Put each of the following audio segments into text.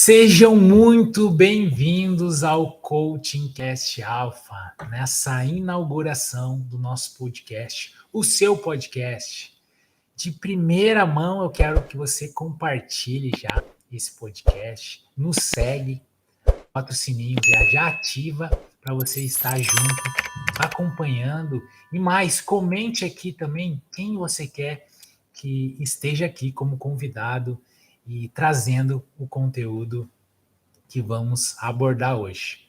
Sejam muito bem-vindos ao Coaching Cast Alpha, nessa inauguração do nosso podcast, o seu podcast. De primeira mão, eu quero que você compartilhe já esse podcast, nos segue, bota o sininho, já ativa para você estar junto, acompanhando. E mais, comente aqui também quem você quer que esteja aqui como convidado e trazendo o conteúdo que vamos abordar hoje.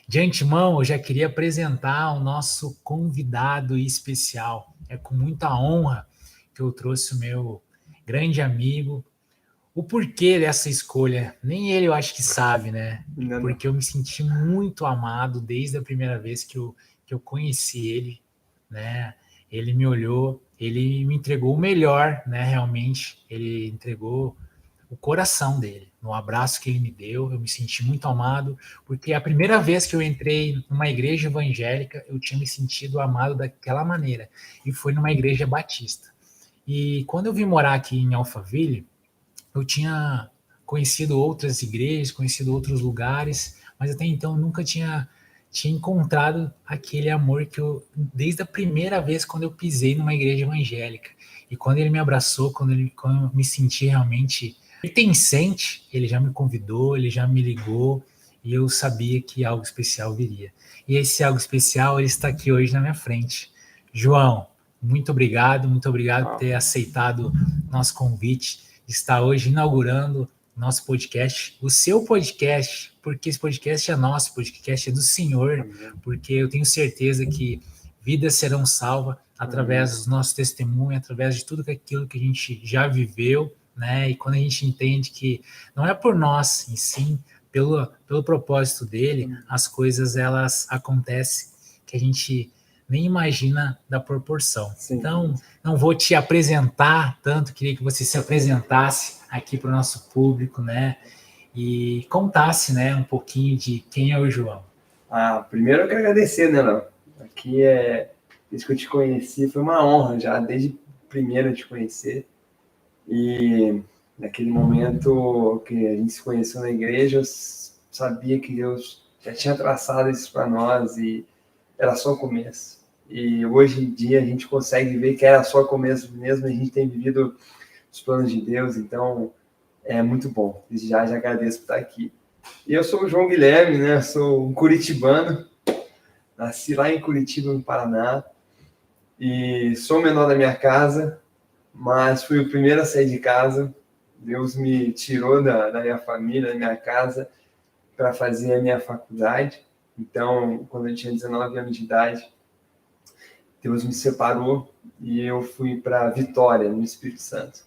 De antemão, eu já queria apresentar o nosso convidado especial. É com muita honra que eu trouxe o meu grande amigo. O porquê dessa escolha, nem ele eu acho que sabe, né? Porque eu me senti muito amado desde a primeira vez que eu conheci ele, né? Ele me olhou, ele me entregou o melhor, né? Realmente, ele entregou o coração dele. No abraço que ele me deu, eu me senti muito amado, porque a primeira vez que eu entrei numa igreja evangélica, eu tinha me sentido amado daquela maneira, e foi numa igreja batista. E quando eu vim morar aqui em Alphaville, eu tinha conhecido outras igrejas, conhecido outros lugares, mas até então eu nunca tinha encontrado aquele amor que eu, desde a primeira vez quando eu pisei numa igreja evangélica. E quando ele me abraçou, quando eu me senti realmente pertencente, ele já me convidou, ele já me ligou, e eu sabia que algo especial viria. E esse algo especial, ele está aqui hoje na minha frente. João, muito obrigado por ter aceitado nosso convite, de estar hoje inaugurando nosso podcast, o seu podcast, porque esse podcast é nosso, o podcast é do Senhor, porque eu tenho certeza que vidas serão salvas através dos nossos testemunhos, através de tudo aquilo que a gente já viveu, né? E quando a gente entende que não é por nós, em sim, pelo propósito dele, as coisas elas acontecem que a gente nem imagina da proporção. Sim. Então, não vou te apresentar tanto, queria que você se apresentasse aqui para o nosso público, né? E contasse, né, um pouquinho de quem é o João. Primeiro eu quero agradecer, né, Léo? Aqui desde que eu te conheci, foi uma honra já, desde primeiro te conhecer. E naquele momento que a gente se conheceu na igreja, eu sabia que Deus já tinha traçado isso para nós e era só o começo. E hoje em dia a gente consegue ver que era só o começo mesmo, a gente tem vivido os planos de Deus, então é muito bom. Já agradeço por estar aqui. E eu sou o João Guilherme, né? Eu sou um curitibano, nasci lá em Curitiba, no Paraná, e sou o menor da minha casa, mas fui o primeiro a sair de casa. Deus me tirou da minha família, da minha casa, para fazer a minha faculdade. Então, quando eu tinha 19 anos de idade, Deus me separou e eu fui para Vitória, no Espírito Santo.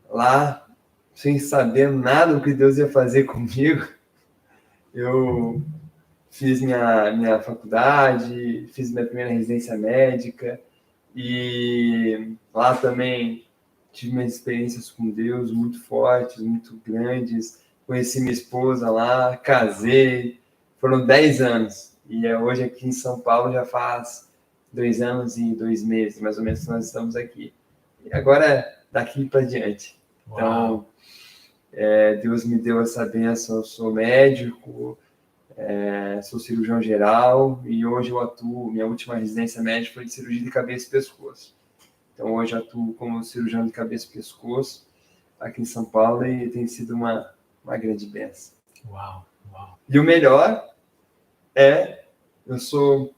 Lá, sem saber nada do que Deus ia fazer comigo, eu fiz minha faculdade, fiz minha primeira residência médica e lá também tive minhas experiências com Deus muito fortes, muito grandes. Conheci minha esposa lá, casei, foram 10 anos. E hoje aqui em São Paulo já faz 2 anos e 2 meses, mais ou menos, que nós estamos aqui. E agora, daqui para diante. Então, Deus me deu essa bênção, eu sou médico, sou cirurgião geral e hoje eu atuo, minha última residência médica foi de cirurgia de cabeça e pescoço. Então hoje eu atuo como cirurgião de cabeça e pescoço aqui em São Paulo e tem sido uma grande bênção. Uau. E o melhor eu sou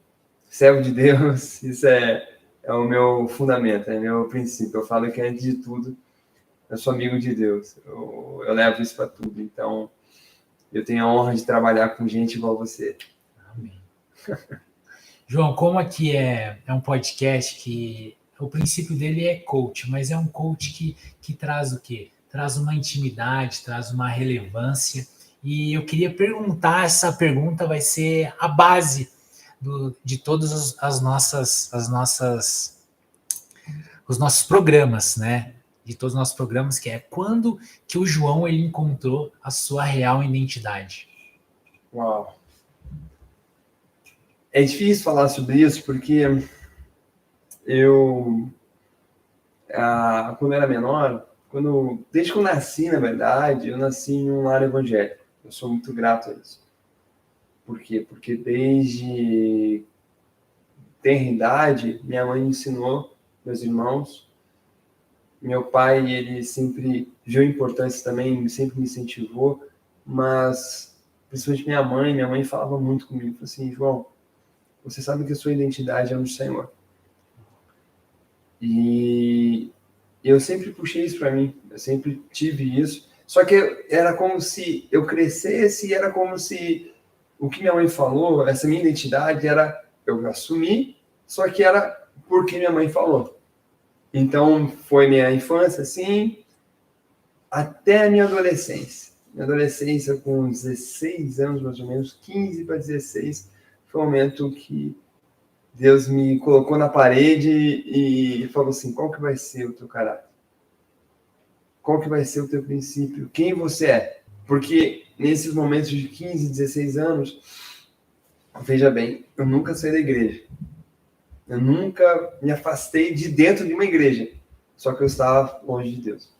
servo de Deus, isso é o meu fundamento, é meu princípio. Eu falo que antes de tudo, eu sou amigo de Deus, eu levo isso para tudo. Então, eu tenho a honra de trabalhar com gente igual você. Amém. João, como aqui é um podcast que o princípio dele é coach, mas é um coach que traz o quê? Traz uma intimidade, traz uma relevância. E eu queria perguntar, essa pergunta vai ser a base de todos os nossos programas, né? De todos os nossos programas, que é quando que o João ele encontrou a sua real identidade. Uau! É difícil falar sobre isso porque eu, quando era menor, desde que eu nasci, na verdade, eu nasci em um lar evangélico. Eu sou muito grato a isso. Por quê? Porque desde tenra idade, minha mãe me ensinou, meus irmãos. Meu pai, ele sempre viu a importância também, sempre me incentivou, mas principalmente minha mãe falava muito comigo, falou assim, João, você sabe que a sua identidade é no Senhor. E eu sempre puxei isso para mim, eu sempre tive isso, só que era como se eu crescesse, era como se o que minha mãe falou, essa minha identidade era, eu assumi, só que era porque minha mãe falou. Então, foi minha infância, assim, até a minha adolescência. Minha adolescência, com 16 anos, mais ou menos, 15 para 16, foi o momento que Deus me colocou na parede e falou assim, qual que vai ser o teu caráter? Qual que vai ser o teu princípio? Quem você é? Porque nesses momentos de 15, 16 anos, veja bem, eu nunca saí da igreja. Eu nunca me afastei de dentro de uma igreja. Só que eu estava longe de Deus.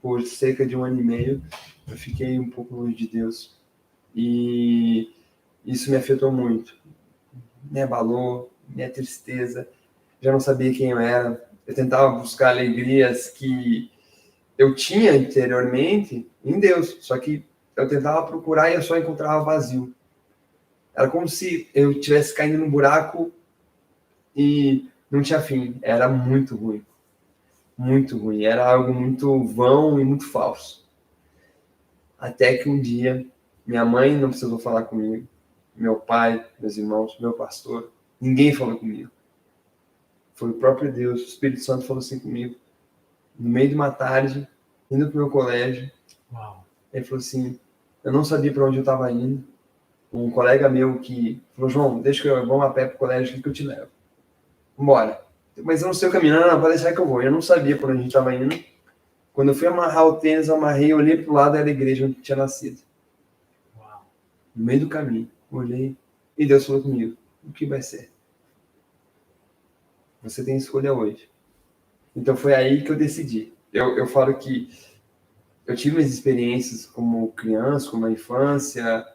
Por cerca de 1 ano e meio, eu fiquei um pouco longe de Deus. E isso me afetou muito. Me abalou, minha tristeza. Já não sabia quem eu era. Eu tentava buscar alegrias que eu tinha interiormente em Deus. Só que eu tentava procurar e eu só encontrava vazio. Era como se eu estivesse caindo num buraco e não tinha fim. Era muito ruim. Muito ruim. Era algo muito vão e muito falso. Até que um dia, minha mãe não precisou falar comigo, meu pai, meus irmãos, meu pastor, ninguém falou comigo. Foi o próprio Deus, o Espírito Santo falou assim comigo, no meio de uma tarde, indo para o meu colégio. Uau. Ele falou assim, eu não sabia para onde eu estava indo. Um colega meu que falou, João, deixa que eu vou a pé para o colégio que eu te levo. Vambora. Mas eu não sei o caminho, não, pode deixar que eu vou. Eu não sabia para onde a gente estava indo. Quando eu fui amarrar o tênis, eu amarrei, olhei para o lado, era a igreja onde eu tinha nascido. Uau. No meio do caminho, olhei e Deus falou comigo, o que vai ser? Você tem escolha hoje. Então foi aí que eu decidi. Eu falo que eu tive minhas experiências como criança, como na infância,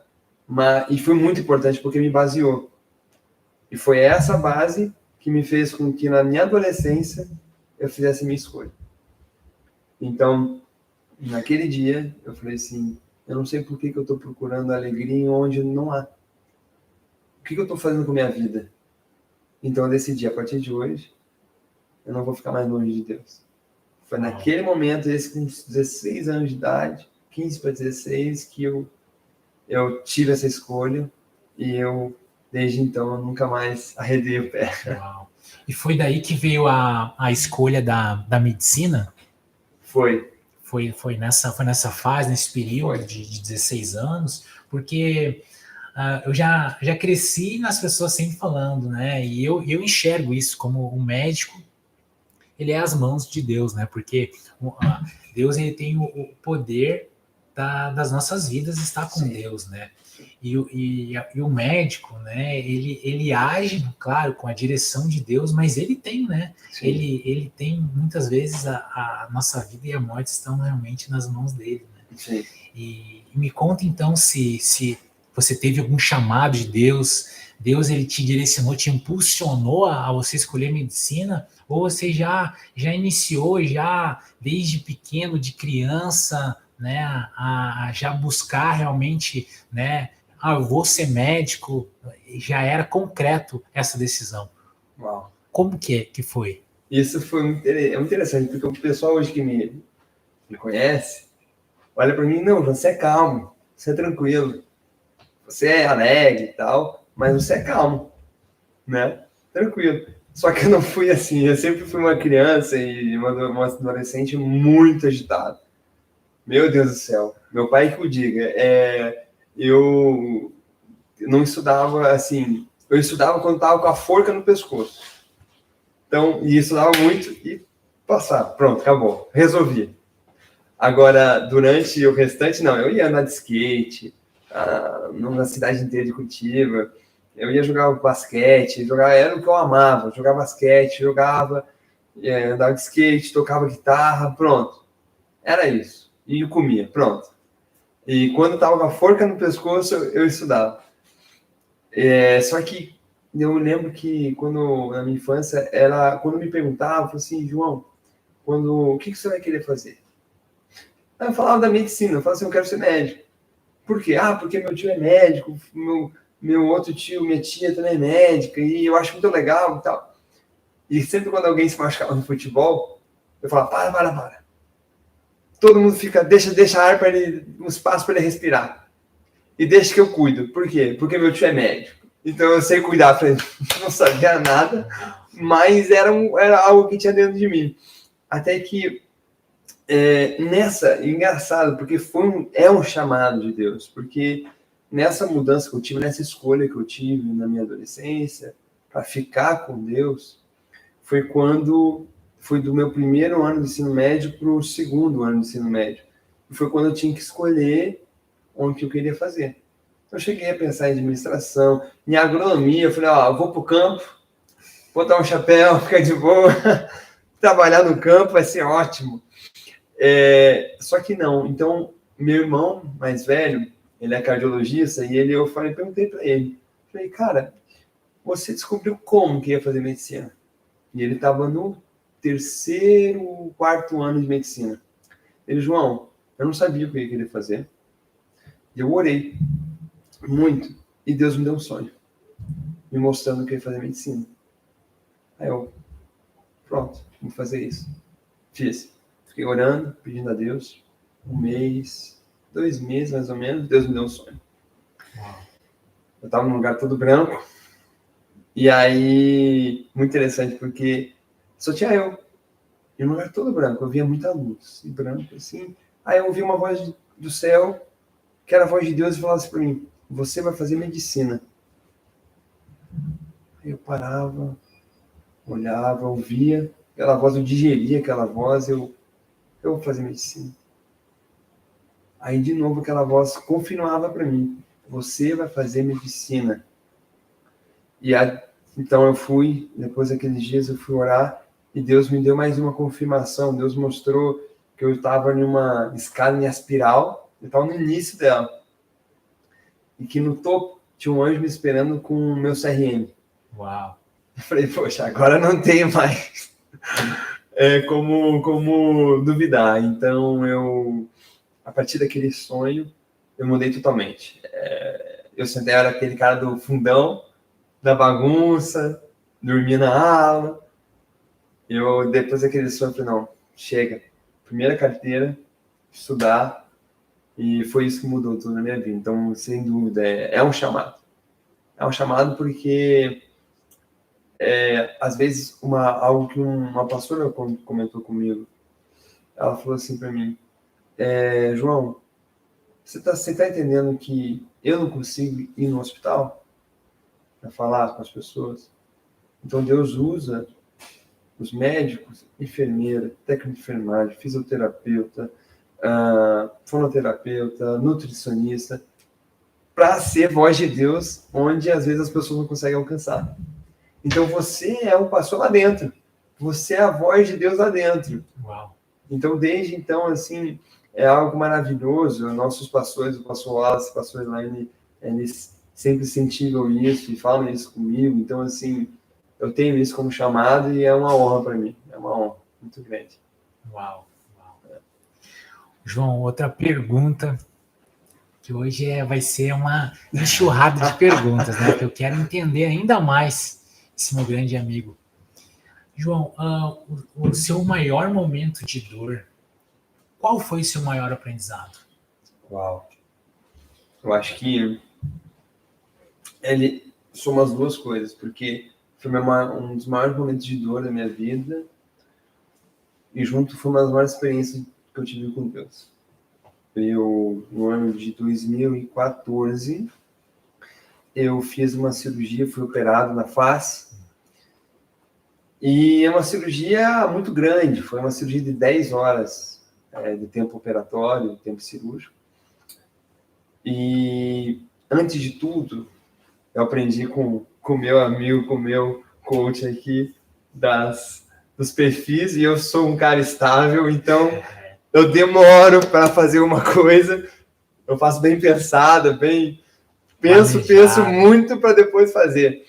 e foi muito importante porque me baseou. E foi essa base que me fez com que na minha adolescência eu fizesse a minha escolha. Então, naquele dia, eu falei assim, eu não sei por que eu estou procurando alegria onde não há. O que eu estou fazendo com a minha vida? Então eu decidi, a partir de hoje, eu não vou ficar mais longe de Deus. Foi naquele momento, com 16 anos de idade, 15 para 16, que eu tive essa escolha e desde então, eu nunca mais arredei o pé. Uau. E foi daí que veio a escolha da medicina? Foi. Foi nessa fase, nesse período de 16 anos, porque eu já cresci nas pessoas sempre falando, né? E eu enxergo isso como um médico, ele é as mãos de Deus, né? Porque Deus, ele tem o poder das nossas vidas, está com Deus, né? E o médico, né? Ele age, claro, com a direção de Deus, mas ele tem, né? Ele tem, muitas vezes, a nossa vida e a morte estão realmente nas mãos dele, né? Sim. E me conta, então, se você teve algum chamado de Deus, ele te direcionou, te impulsionou a você escolher medicina, ou você já iniciou, já desde pequeno, de criança, né, a já buscar realmente, né, eu vou ser médico, já era concreto essa decisão. Uau. Como que foi? Isso foi muito interessante, porque o pessoal hoje que me conhece, olha para mim, não, você é calmo, você é tranquilo, você é alegre e tal, mas você é calmo, né? Tranquilo. Só que eu não fui assim, eu sempre fui uma criança e uma adolescente muito agitada. Meu Deus do céu, meu pai que o diga, eu não estudava assim, eu estudava quando estava com a forca no pescoço. Então, e estudava muito e passava, pronto, acabou, resolvi. Agora, durante o restante, não, eu ia andar de skate, na cidade inteira de Curitiba, eu ia jogar basquete, era o que eu amava, jogar basquete, andava de skate, tocava guitarra, pronto. Era isso. E eu comia, pronto. E quando tava com a forca no pescoço, eu estudava. Só que eu lembro que na minha infância, quando me perguntavam, assim, João, o que você vai querer fazer? Aí eu falava da medicina, eu falava assim, eu quero ser médico. Por quê? Porque meu tio é médico, meu outro tio, minha tia também é médica, e eu acho muito legal e tal. E sempre quando alguém se machucava no futebol, eu falava, para. Todo mundo fica, deixa ar para ele, um espaço para ele respirar. E deixa que eu cuido. Por quê? Porque meu tio é médico. Então eu sei cuidar. Falei, não sabia nada, mas era algo que tinha dentro de mim. Até que engraçado, porque é um chamado de Deus. Porque nessa mudança que eu tive, nessa escolha que eu tive na minha adolescência, para ficar com Deus, foi do meu primeiro ano de ensino médio para o segundo ano de ensino médio. E foi quando eu tinha que escolher onde que eu queria fazer. Eu cheguei a pensar em administração, em agronomia. Eu falei, eu vou para o campo, botar um chapéu, ficar de boa, trabalhar no campo vai ser ótimo. Só que não. Então, meu irmão mais velho, ele é cardiologista, e perguntei para ele, falei, cara, você descobriu como que ia fazer medicina? E ele estava no quarto ano de medicina. Ele, João, eu não sabia o que eu ia querer fazer. E eu orei muito. E Deus me deu um sonho, me mostrando que eu ia fazer medicina. Aí eu, pronto, vou fazer isso. Fiz. Fiquei orando, pedindo a Deus. 1 mês, 2 meses mais ou menos, Deus me deu um sonho. Eu estava num lugar todo branco. E aí, muito interessante, porque só tinha eu. E um lugar todo branco, eu via muita luz, e branco assim. Aí eu ouvi uma voz do céu, que era a voz de Deus, e falava assim para mim, você vai fazer medicina. Aí eu parava, olhava, ouvia aquela voz, eu digeria aquela voz, eu vou fazer medicina. Aí de novo aquela voz confirmava para mim, você vai fazer medicina. Então eu fui, depois daqueles dias eu fui orar, e Deus me deu mais uma confirmação. Deus mostrou que eu estava numa escada em espiral, eu estava no início dela. E que no topo tinha um anjo me esperando com o meu CRM. Uau! Eu falei, poxa, agora não tenho mais como duvidar. Então, a partir daquele sonho, eu mudei totalmente. Eu sentei, era aquele cara do fundão, da bagunça, dormia na aula. Depois daquele sonho, eu falei, não, chega. Primeira carteira, estudar, e foi isso que mudou tudo na minha vida. Então, sem dúvida, é um chamado. É um chamado porque, às vezes, algo que uma pastora comentou comigo, ela falou assim para mim, João, você tá entendendo que eu não consigo ir no hospital para falar com as pessoas? Então, Deus usa os médicos, enfermeira, técnico de enfermagem, fisioterapeuta, fonoterapeuta, nutricionista, para ser voz de Deus onde às vezes as pessoas não conseguem alcançar. Então você é um pastor lá dentro. Você é a voz de Deus lá dentro. Uau. Então, desde então, assim, é algo maravilhoso. Nossos pastores, o pastor Wallace, o pastor Elaine, eles sempre incentivam isso e falam isso comigo. Então, assim, eu tenho isso como chamado e é uma honra para mim. É uma honra muito grande. Uau. João, outra pergunta, que hoje vai ser uma enxurrada de perguntas, né? Que eu quero entender ainda mais esse meu grande amigo. João, o seu maior momento de dor, qual foi o seu maior aprendizado? Uau. Eu acho que ele soma as duas coisas, porque foi um dos maiores momentos de dor da minha vida e junto foi uma das maiores experiências que eu tive com Deus. No ano de 2014, eu fiz uma cirurgia, fui operado na face, e é uma cirurgia muito grande, foi uma cirurgia de 10 horas de tempo operatório, de tempo cirúrgico. E, antes de tudo, eu aprendi com o meu amigo, com o meu coach aqui, dos perfis, e eu sou um cara estável, então eu demoro para fazer uma coisa, eu faço bem pensado, bem... Penso muito para depois fazer.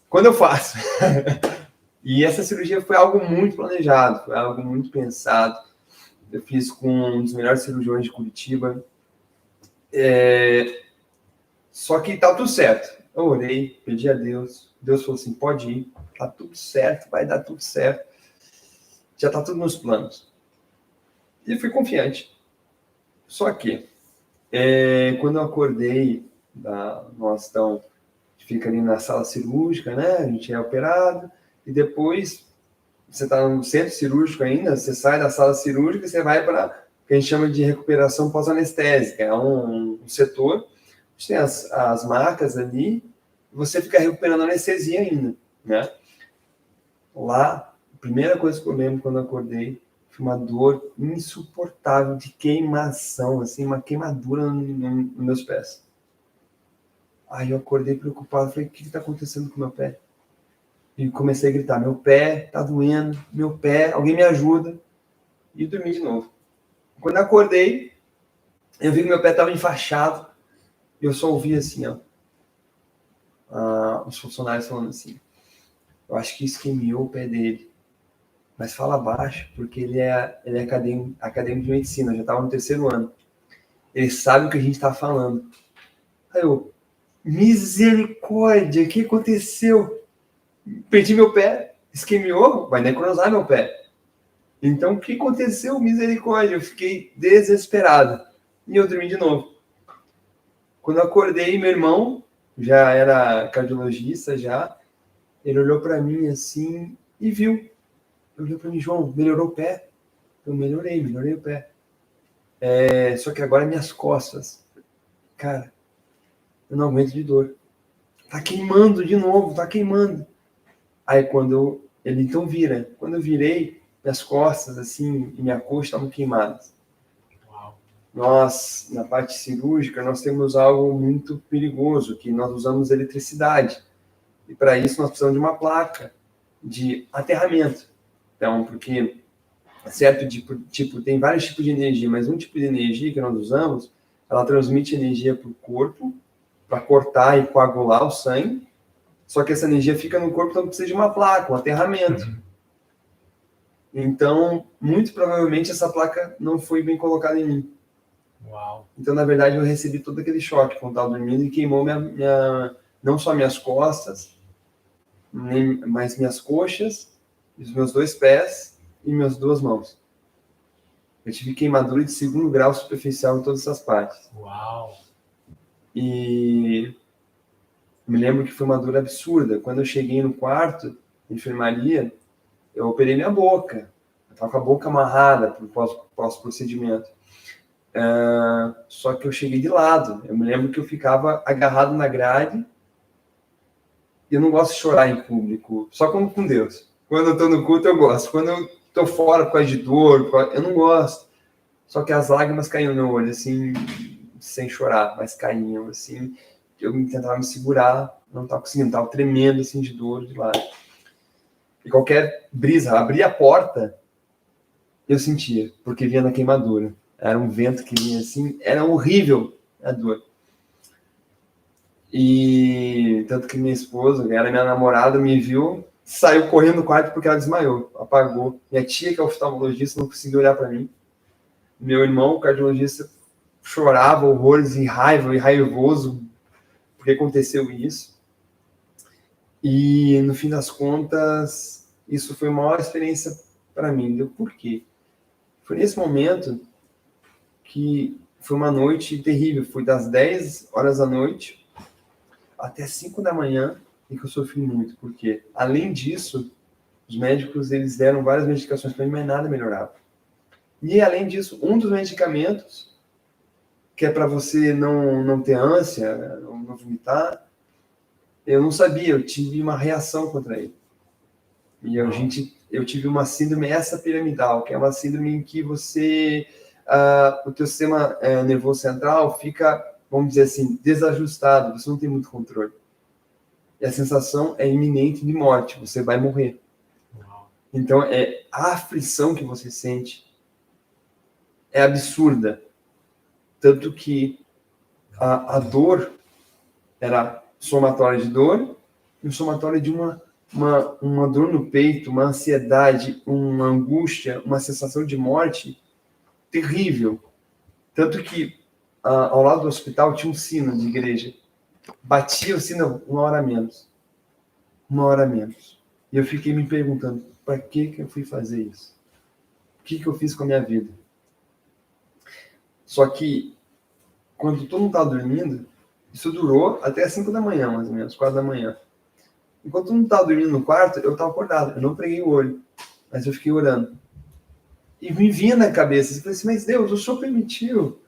Quando eu faço. E essa cirurgia foi algo muito planejado, foi algo muito pensado. Eu fiz com um dos melhores cirurgiões de Curitiba. Só que tá tudo certo. Eu orei, pedi a Deus. Deus falou assim, pode ir, tá tudo certo, vai dar tudo certo. Já tá tudo nos planos. E fui confiante. Só que, quando eu acordei, nós fica ali na sala cirúrgica, né? A gente é operado. E depois, você está no centro cirúrgico ainda, você sai da sala cirúrgica e você vai para o que a gente chama de recuperação pós-anestésica. É um setor onde tem as macas ali, e você fica recuperando a anestesia ainda, né? Lá, a primeira coisa que eu lembro quando eu acordei foi uma dor insuportável de queimação, assim, uma queimadura nos meus pés. Aí eu acordei preocupado, falei, o que está acontecendo com o meu pé? E comecei a gritar, meu pé tá doendo, meu pé, alguém me ajuda. E dormi de novo. Quando eu acordei, eu vi que meu pé estava enfaixado. E eu só ouvi assim, ó, os funcionários falando assim, eu acho que isquemiou o pé dele. Mas fala baixo, porque ele é acadêmico de medicina, já estava no 3º ano. Ele sabe o que a gente está falando. Aí eu, misericórdia, o que aconteceu? Perdi meu pé, isquemiou, vai necrosar meu pé. Então, o que aconteceu? Misericórdia, eu fiquei desesperado. E eu dormi de novo. Quando eu acordei, meu irmão, já era cardiologista, ele olhou para mim assim e viu. Ele olhou para mim, João, melhorou o pé? Eu melhorei o pé. Só que agora minhas costas, cara, eu não aguento de dor. Tá queimando de novo, tá queimando. Aí ele então vira. Quando eu virei, minhas costas assim e minha coxa estavam queimadas. Uau. Nós, na parte cirúrgica, nós temos algo muito perigoso, que nós usamos eletricidade. E para isso nós precisamos de uma placa de aterramento. Então, porque certo tipo, tem vários tipos de energia, mas um tipo de energia que nós usamos, ela transmite energia para o corpo, para cortar e coagular o sangue, só que essa energia fica no corpo, então precisa de uma placa, um aterramento. Então, muito provavelmente essa placa não foi bem colocada em mim. Uau. Então, na verdade, eu recebi todo aquele choque quando estava dormindo e queimou não só minhas costas, mas minhas coxas, os meus 2 pés e minhas 2 mãos. Eu tive queimadura de 2º grau superficial em todas essas partes. Uau. E me lembro que foi uma dor absurda. Quando eu cheguei no quarto de enfermaria, eu operei minha boca. Eu estava com a boca amarrada para o pós-procedimento. Só que eu cheguei de lado. Eu me lembro que eu ficava agarrado na grade. Eu não gosto de chorar em público, só como com Deus. Quando eu estou no culto, eu gosto. Quando eu estou fora por causa de dor, eu não gosto. Só que as lágrimas caíam no meu olho, assim, sem chorar, mas caíam, assim. Eu tentava me segurar, não estava conseguindo, estava tremendo, assim, de dor, de lado. E qualquer brisa, abria a porta, eu sentia, porque vinha na queimadura. Era um vento que vinha assim, era horrível a dor. E tanto que minha esposa, era minha namorada, me viu, saiu correndo do quarto porque ela desmaiou, apagou. Minha tia, que é oftalmologista, não conseguiu olhar para mim. Meu irmão, cardiologista, chorava horrores e raivoso porque aconteceu isso. E no fim das contas, isso foi uma maior experiência para mim. Por quê? Foi nesse momento que foi uma noite terrível. Foi das 10 horas da noite até 5 da manhã e que eu sofri muito. Porque, além disso, os médicos eles deram várias medicações para mim, mas nada melhorava. E, além disso, um dos medicamentos, que é para você não ter ânsia, não vomitar, eu não sabia, eu tive uma reação contra ele. E eu tive uma síndrome essa piramidal, que é uma síndrome em que você, o teu sistema nervoso central fica, vamos dizer assim, desajustado, você não tem muito controle. E a sensação é iminente de morte, você vai morrer. Então, é a aflição que você sente é absurda. Tanto que a dor era somatória de dor e um somatório de uma dor no peito, uma ansiedade, uma angústia, uma sensação de morte terrível. Tanto que ao lado do hospital tinha um sino de igreja. Batia o sino 1 hora a menos. 1 hora a menos. E eu fiquei me perguntando, para que eu fui fazer isso? O que eu fiz com a minha vida? Só que, quando todo mundo estava dormindo, isso durou até 5 da manhã, mais ou menos, 4 da manhã. Enquanto todo mundo estava dormindo no quarto, eu estava acordado. Eu não preguei o olho, mas eu fiquei orando. E me vinha na cabeça, eu falei assim, mas Deus, o Senhor permitiu.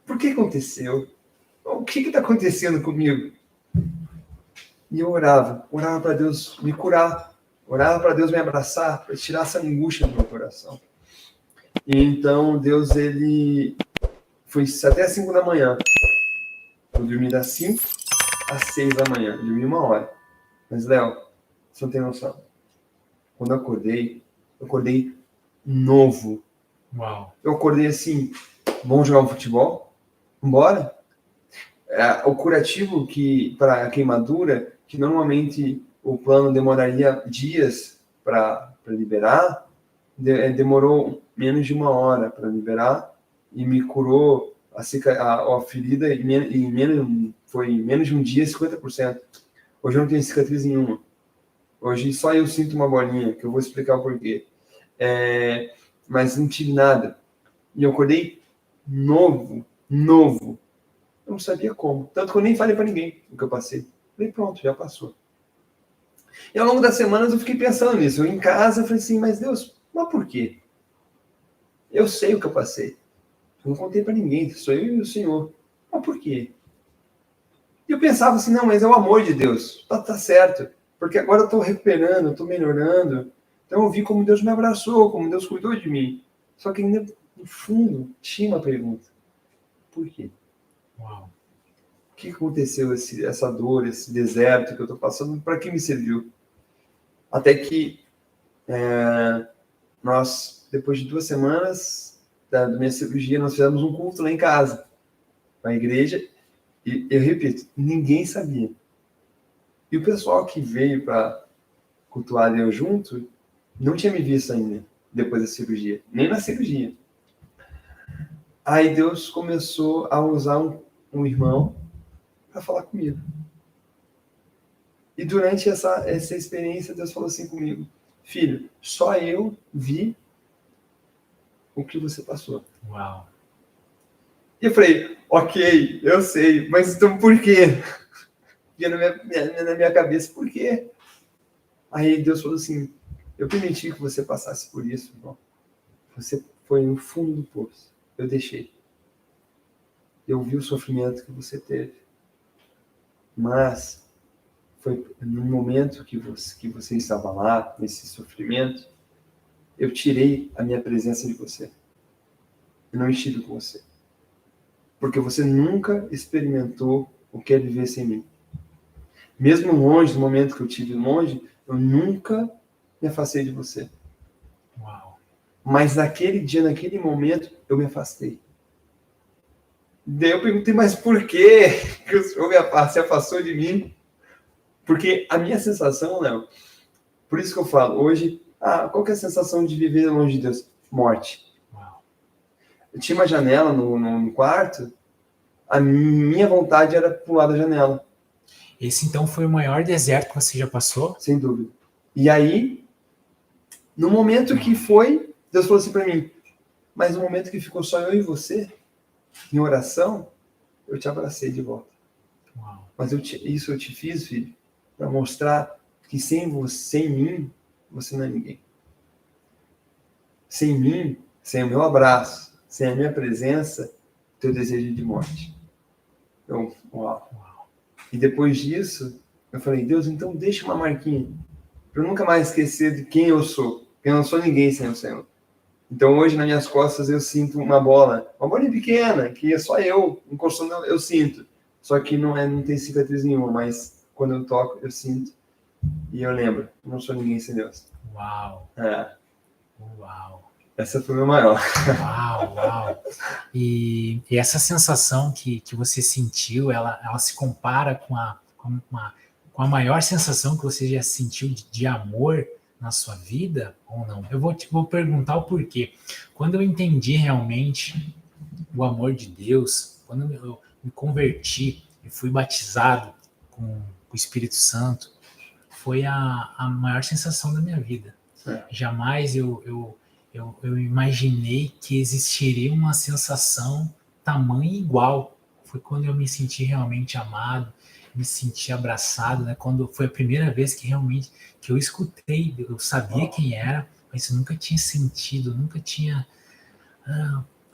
Por que aconteceu? O que está acontecendo comigo? E eu orava para Deus me curar, orava para Deus me abraçar, para tirar essa angústia do meu coração. E então Deus, ele foi até as 5 da manhã. Eu dormi das 5 às 6 da manhã, eu dormi 1 hora. Mas, Léo, você não tem noção. Quando eu acordei novo. Uau. Eu acordei assim, vamos jogar um futebol? Vambora? O curativo para a queimadura, que normalmente o plano demoraria dias para liberar, demorou menos de 1 hora para liberar e me curou a ferida foi menos de um dia, 50%. Hoje eu não tenho cicatriz nenhuma. Hoje só eu sinto uma bolinha, que eu vou explicar o porquê. Mas não tive nada. E eu acordei novo. Eu não sabia como. Tanto que eu nem falei para ninguém o que eu passei. Falei, pronto, já passou. E ao longo das semanas eu fiquei pensando nisso. Eu em casa falei assim, mas Deus, mas por quê? Eu sei o que eu passei. Eu não contei para ninguém, sou eu e o Senhor. Mas por quê? E eu pensava assim, não, mas é o amor de Deus. Tá certo. Porque agora eu estou recuperando, eu estou melhorando. Então eu vi como Deus me abraçou, como Deus cuidou de mim. Só que ainda, no fundo, tinha uma pergunta. Por quê? Uau. O que aconteceu, essa dor, esse deserto que eu estou passando, para que me serviu? Até que nós, depois de 2 semanas da minha cirurgia, nós fizemos um culto lá em casa, na igreja, e eu repito, ninguém sabia. E o pessoal que veio para cultuar Deus junto, não tinha me visto ainda, depois da cirurgia, nem na cirurgia. Aí Deus começou a usar um irmão para falar comigo. E durante essa experiência, Deus falou assim comigo, filho, só eu vi o que você passou. Uau. E eu falei, ok, eu sei, mas então por quê? Vinha na minha cabeça, por quê? Aí Deus falou assim, eu permiti que você passasse por isso, irmão. Você foi no fundo do poço. Eu deixei. Eu vi o sofrimento que você teve. Mas foi no momento que você estava lá, nesse sofrimento, eu tirei a minha presença de você. Eu não estive com você. Porque você nunca experimentou o que é viver sem mim. Mesmo longe, no momento que eu estive longe, eu nunca me afastei de você. Uau. Mas naquele dia, naquele momento, eu me afastei. Daí eu perguntei, mas por que o Senhor se afastou de mim? Porque a minha sensação, Léo, por isso que eu falo, hoje, qual que é a sensação de viver longe de Deus? Morte. Uau. Eu tinha uma janela no quarto, a minha vontade era pular da janela. Esse então foi o maior deserto que você já passou? Sem dúvida. E aí, no momento que foi, Deus falou assim para mim, mas no momento que ficou só eu e você, em oração, eu te abracei de volta. Uau. Mas isso eu te fiz, filho, para mostrar que sem mim, você não é ninguém. Sem mim, sem o meu abraço, sem a minha presença, teu desejo de morte. Então, uau. E depois disso, eu falei, Deus, então deixa uma marquinha, para eu nunca mais esquecer de quem eu sou. Eu não sou ninguém sem o Senhor. Então hoje nas minhas costas eu sinto uma bolinha pequena, que é só eu encostando, eu sinto. Só que não tem cicatriz nenhuma, mas quando eu toco, eu sinto. E eu lembro, eu não sou ninguém sem Deus. Uau. É. Uau. Essa foi o meu maior. Uau, uau. E essa sensação que você sentiu, ela se compara com a maior sensação que você já sentiu de amor na sua vida ou não? Eu vou perguntar o porquê. Quando eu entendi realmente o amor de Deus, quando eu me converti e fui batizado com o Espírito Santo, foi a maior sensação da minha vida. Jamais eu imaginei que existiria uma sensação tamanha e igual. Foi quando eu me senti realmente amado, me senti abraçado, né? Quando foi a primeira vez que realmente que eu escutei, eu sabia quem era, mas eu nunca tinha sentido, nunca tinha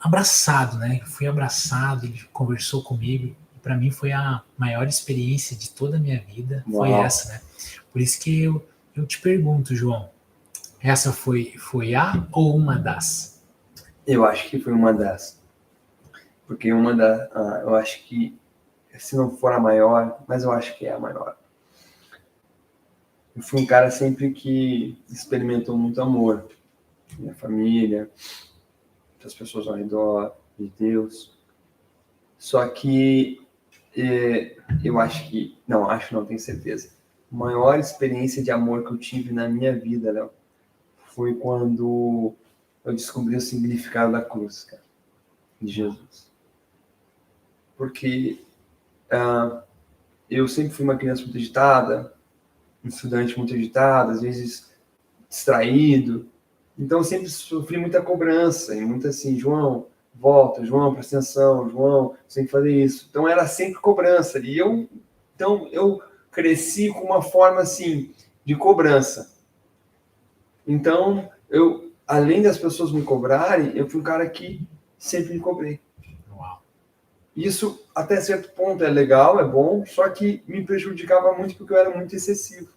abraçado, né? Eu fui abraçado, ele conversou comigo. Para mim foi a maior experiência de toda a minha vida, foi essa, né? Por isso que eu te pergunto, João, essa foi a ou uma das? Eu acho que foi uma das. Porque eu acho que, se não for a maior, mas eu acho que é a maior. Eu fui um cara sempre que experimentou muito amor. Minha família, das pessoas ao redor, de Deus. Só que eu acho que, não, tenho certeza. A maior experiência de amor que eu tive na minha vida, Léo, foi quando eu descobri o significado da cruz, cara, de Jesus. Porque eu sempre fui uma criança muito agitada, um estudante muito agitado, às vezes distraído. Então eu sempre sofri muita cobrança, e muita assim, João, volta, João, presta atenção, João, você tem que fazer isso. Então era sempre cobrança. Então eu cresci com uma forma assim, de cobrança. Então, além das pessoas me cobrarem, eu fui um cara que sempre me cobrei. Uau. Isso, até certo ponto, é legal, é bom, só que me prejudicava muito porque eu era muito excessivo.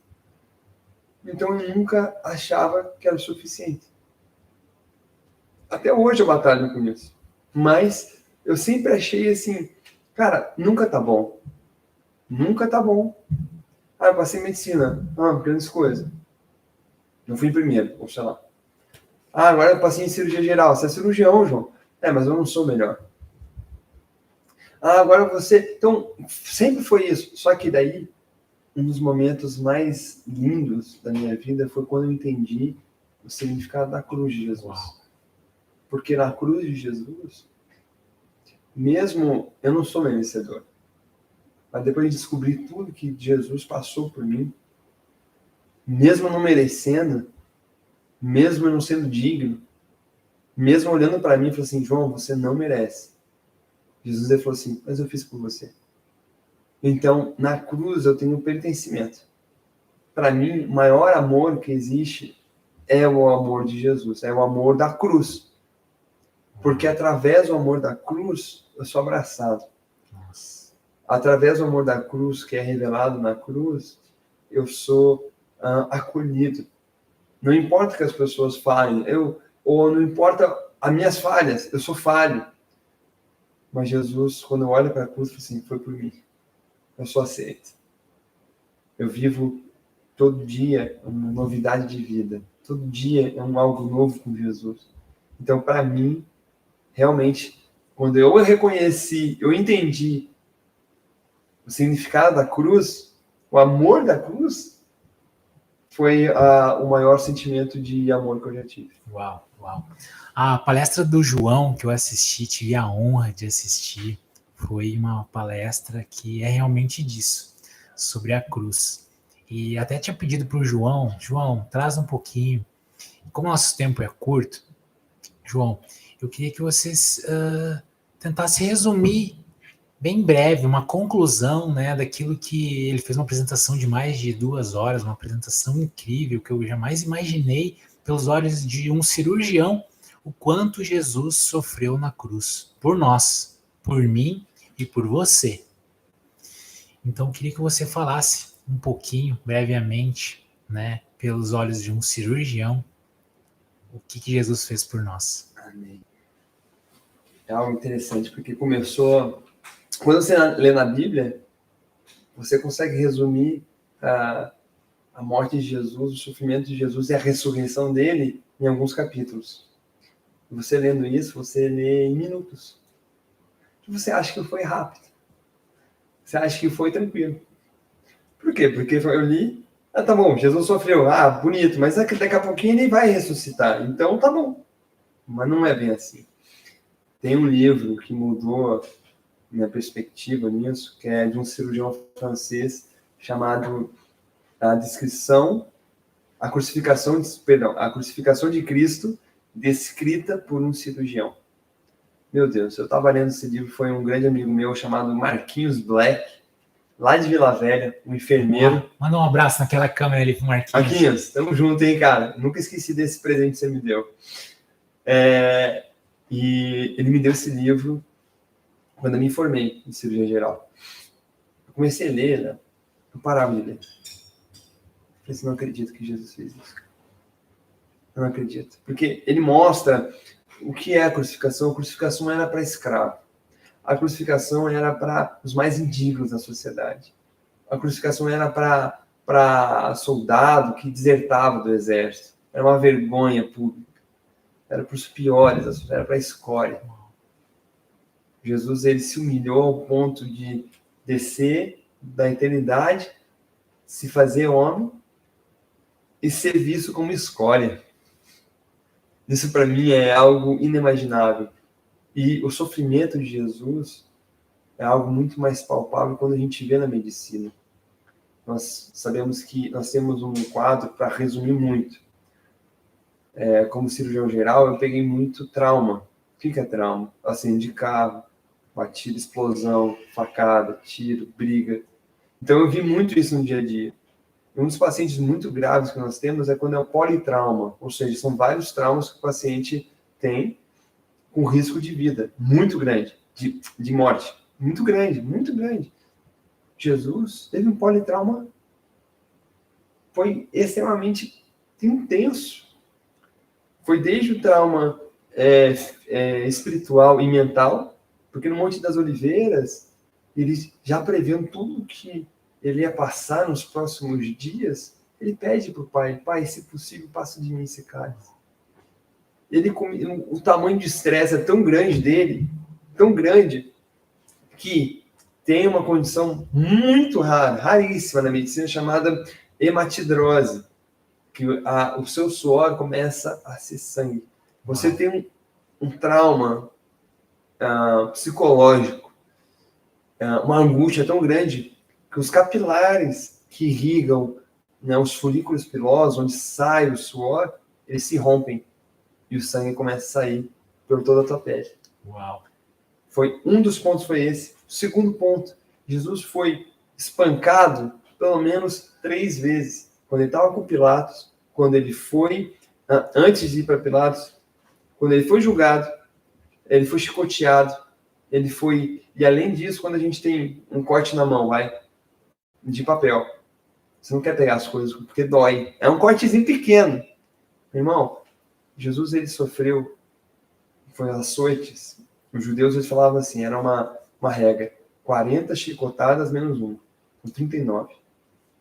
Então, eu nunca achava que era o suficiente. Até hoje eu batalho com isso. Mas eu sempre achei assim, cara, nunca tá bom. Nunca tá bom. Eu passei em medicina. Grandes coisas. Não fui em primeiro, ou sei lá. Agora eu passei em cirurgia geral. Você é cirurgião, João. Mas eu não sou melhor. Agora você... Então, sempre foi isso. Só que daí, um dos momentos mais lindos da minha vida foi quando eu entendi o significado da cruz de Jesus. Uau. Porque na cruz de Jesus, mesmo eu não sou merecedor, mas depois de descobrir tudo que Jesus passou por mim, mesmo não merecendo, mesmo eu não sendo digno, mesmo olhando para mim e falando assim, João, você não merece. Jesus ele falou assim, mas eu fiz por você. Então, na cruz eu tenho um pertencimento. Para mim, o maior amor que existe é o amor de Jesus, é o amor da cruz. Porque através do amor da cruz, eu sou abraçado. Nossa. Através do amor da cruz, que é revelado na cruz, eu sou acolhido. Não importa o que as pessoas falem, ou não importa as minhas falhas, eu sou falho. Mas Jesus, quando eu olho para a cruz, assim, foi por mim. Eu sou aceito. Eu vivo todo dia uma novidade de vida. Todo dia é algo novo com Jesus. Então, para mim, realmente, quando eu reconheci, eu entendi o significado da cruz, o amor da cruz, foi o maior sentimento de amor que eu já tive. Uau, uau. A palestra do João que eu assisti, tive a honra de assistir, foi uma palestra que é realmente disso, sobre a cruz. E até tinha pedido para o João, traz um pouquinho. Como o nosso tempo é curto, João, eu queria que vocês tentassem resumir bem breve, uma conclusão, né, daquilo que ele fez uma apresentação de mais de 2 horas, uma apresentação incrível que eu jamais imaginei pelos olhos de um cirurgião o quanto Jesus sofreu na cruz por nós, por mim e por você. Então eu queria que você falasse um pouquinho, brevemente, né, pelos olhos de um cirurgião, o que Jesus fez por nós. Amém. É algo interessante, porque começou... Quando você lê na Bíblia, você consegue resumir a morte de Jesus, o sofrimento de Jesus e a ressurreição dele em alguns capítulos. Você lendo isso, você lê em minutos. Você acha que foi rápido. Você acha que foi tranquilo. Por quê? Porque eu li, tá bom, Jesus sofreu, bonito, mas daqui a pouquinho ele vai ressuscitar. Então tá bom. Mas não é bem assim. Tem um livro que mudou minha perspectiva nisso, que é de um cirurgião francês chamado A Crucificação de Cristo, descrita por um cirurgião. Meu Deus, eu estava lendo esse livro, foi um grande amigo meu chamado Marquinhos Black, lá de Vila Velha, um enfermeiro. Manda um abraço naquela câmera ali pro Marquinhos. Marquinhos, tamo junto, hein, cara? Nunca esqueci desse presente que você me deu. E ele me deu esse livro quando eu me formei em cirurgia geral. Eu comecei a ler, né? Eu parava de ler. Eu falei assim, não acredito que Jesus fez isso. Eu não acredito. Porque ele mostra o que é a crucificação. A crucificação era para escravo. A crucificação era para os mais indignos da sociedade. A crucificação era para soldado que desertava do exército. Era uma vergonha pública. Era para os piores, era para a escória. Jesus, ele se humilhou ao ponto de descer da eternidade, se fazer homem e ser visto como escória. Isso para mim é algo inimaginável. E o sofrimento de Jesus é algo muito mais palpável quando a gente vê na medicina. Nós sabemos que nós temos um quadro, para resumir muito. Como cirurgião geral, eu peguei muito trauma. O que é trauma? Acidente de carro, batida, explosão, facada, tiro, briga. Então eu vi muito isso no dia a dia. Um dos pacientes muito graves que nós temos é quando é o politrauma, ou seja, são vários traumas que o paciente tem com risco de vida muito grande, de morte. Muito grande, muito grande. Jesus teve um politrauma, foi extremamente intenso. Foi desde o trauma espiritual e mental, porque no Monte das Oliveiras, ele já prevendo tudo que ele ia passar nos próximos dias, ele pede para o pai, se possível, passa de mim esse cálice. O tamanho de estresse é tão grande dele, tão grande, que tem uma condição muito rara, raríssima na medicina, chamada hematidrose, que o seu suor começa a ser sangue. Você tem um trauma psicológico, uma angústia tão grande, que os capilares que irrigam, né, os folículos pilosos, onde sai o suor, eles se rompem e o sangue começa a sair por toda a tua pele. Uau! Um dos pontos foi esse. O segundo ponto, Jesus foi espancado pelo menos 3 vezes. Quando ele estava com Pilatos, quando ele foi, antes de ir para Pilatos, quando ele foi julgado, ele foi chicoteado, ele foi... E além disso, quando a gente tem um corte na mão, de papel, você não quer pegar as coisas porque dói. É um cortezinho pequeno. Irmão, Jesus, ele sofreu, foi açoites. Os judeus, eles falavam assim, era uma regra, 40 chicotadas menos 1, com 39.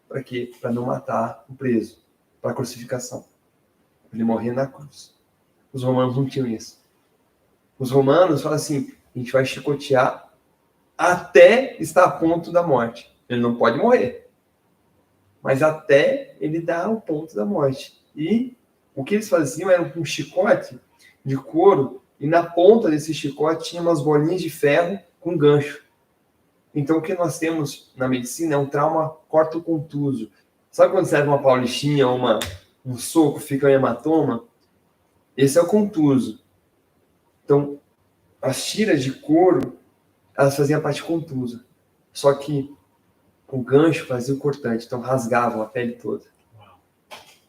Para quê? Para não matar o preso, para a crucificação. Ele morrer na cruz. Os romanos não tinham isso. Os romanos falam assim, a gente vai chicotear até estar a ponto da morte. Ele não pode morrer, mas até ele dar o ponto da morte. E o que eles faziam era um chicote de couro, e na ponta desse chicote tinha umas bolinhas de ferro com gancho. Então o que nós temos na medicina é um trauma cortocontuso. Sabe quando serve uma paulistinha ou um soco, fica um hematoma? Esse é o contuso. Então, as tiras de couro, elas faziam a parte contusa. Só que o gancho fazia o cortante, então rasgavam a pele toda.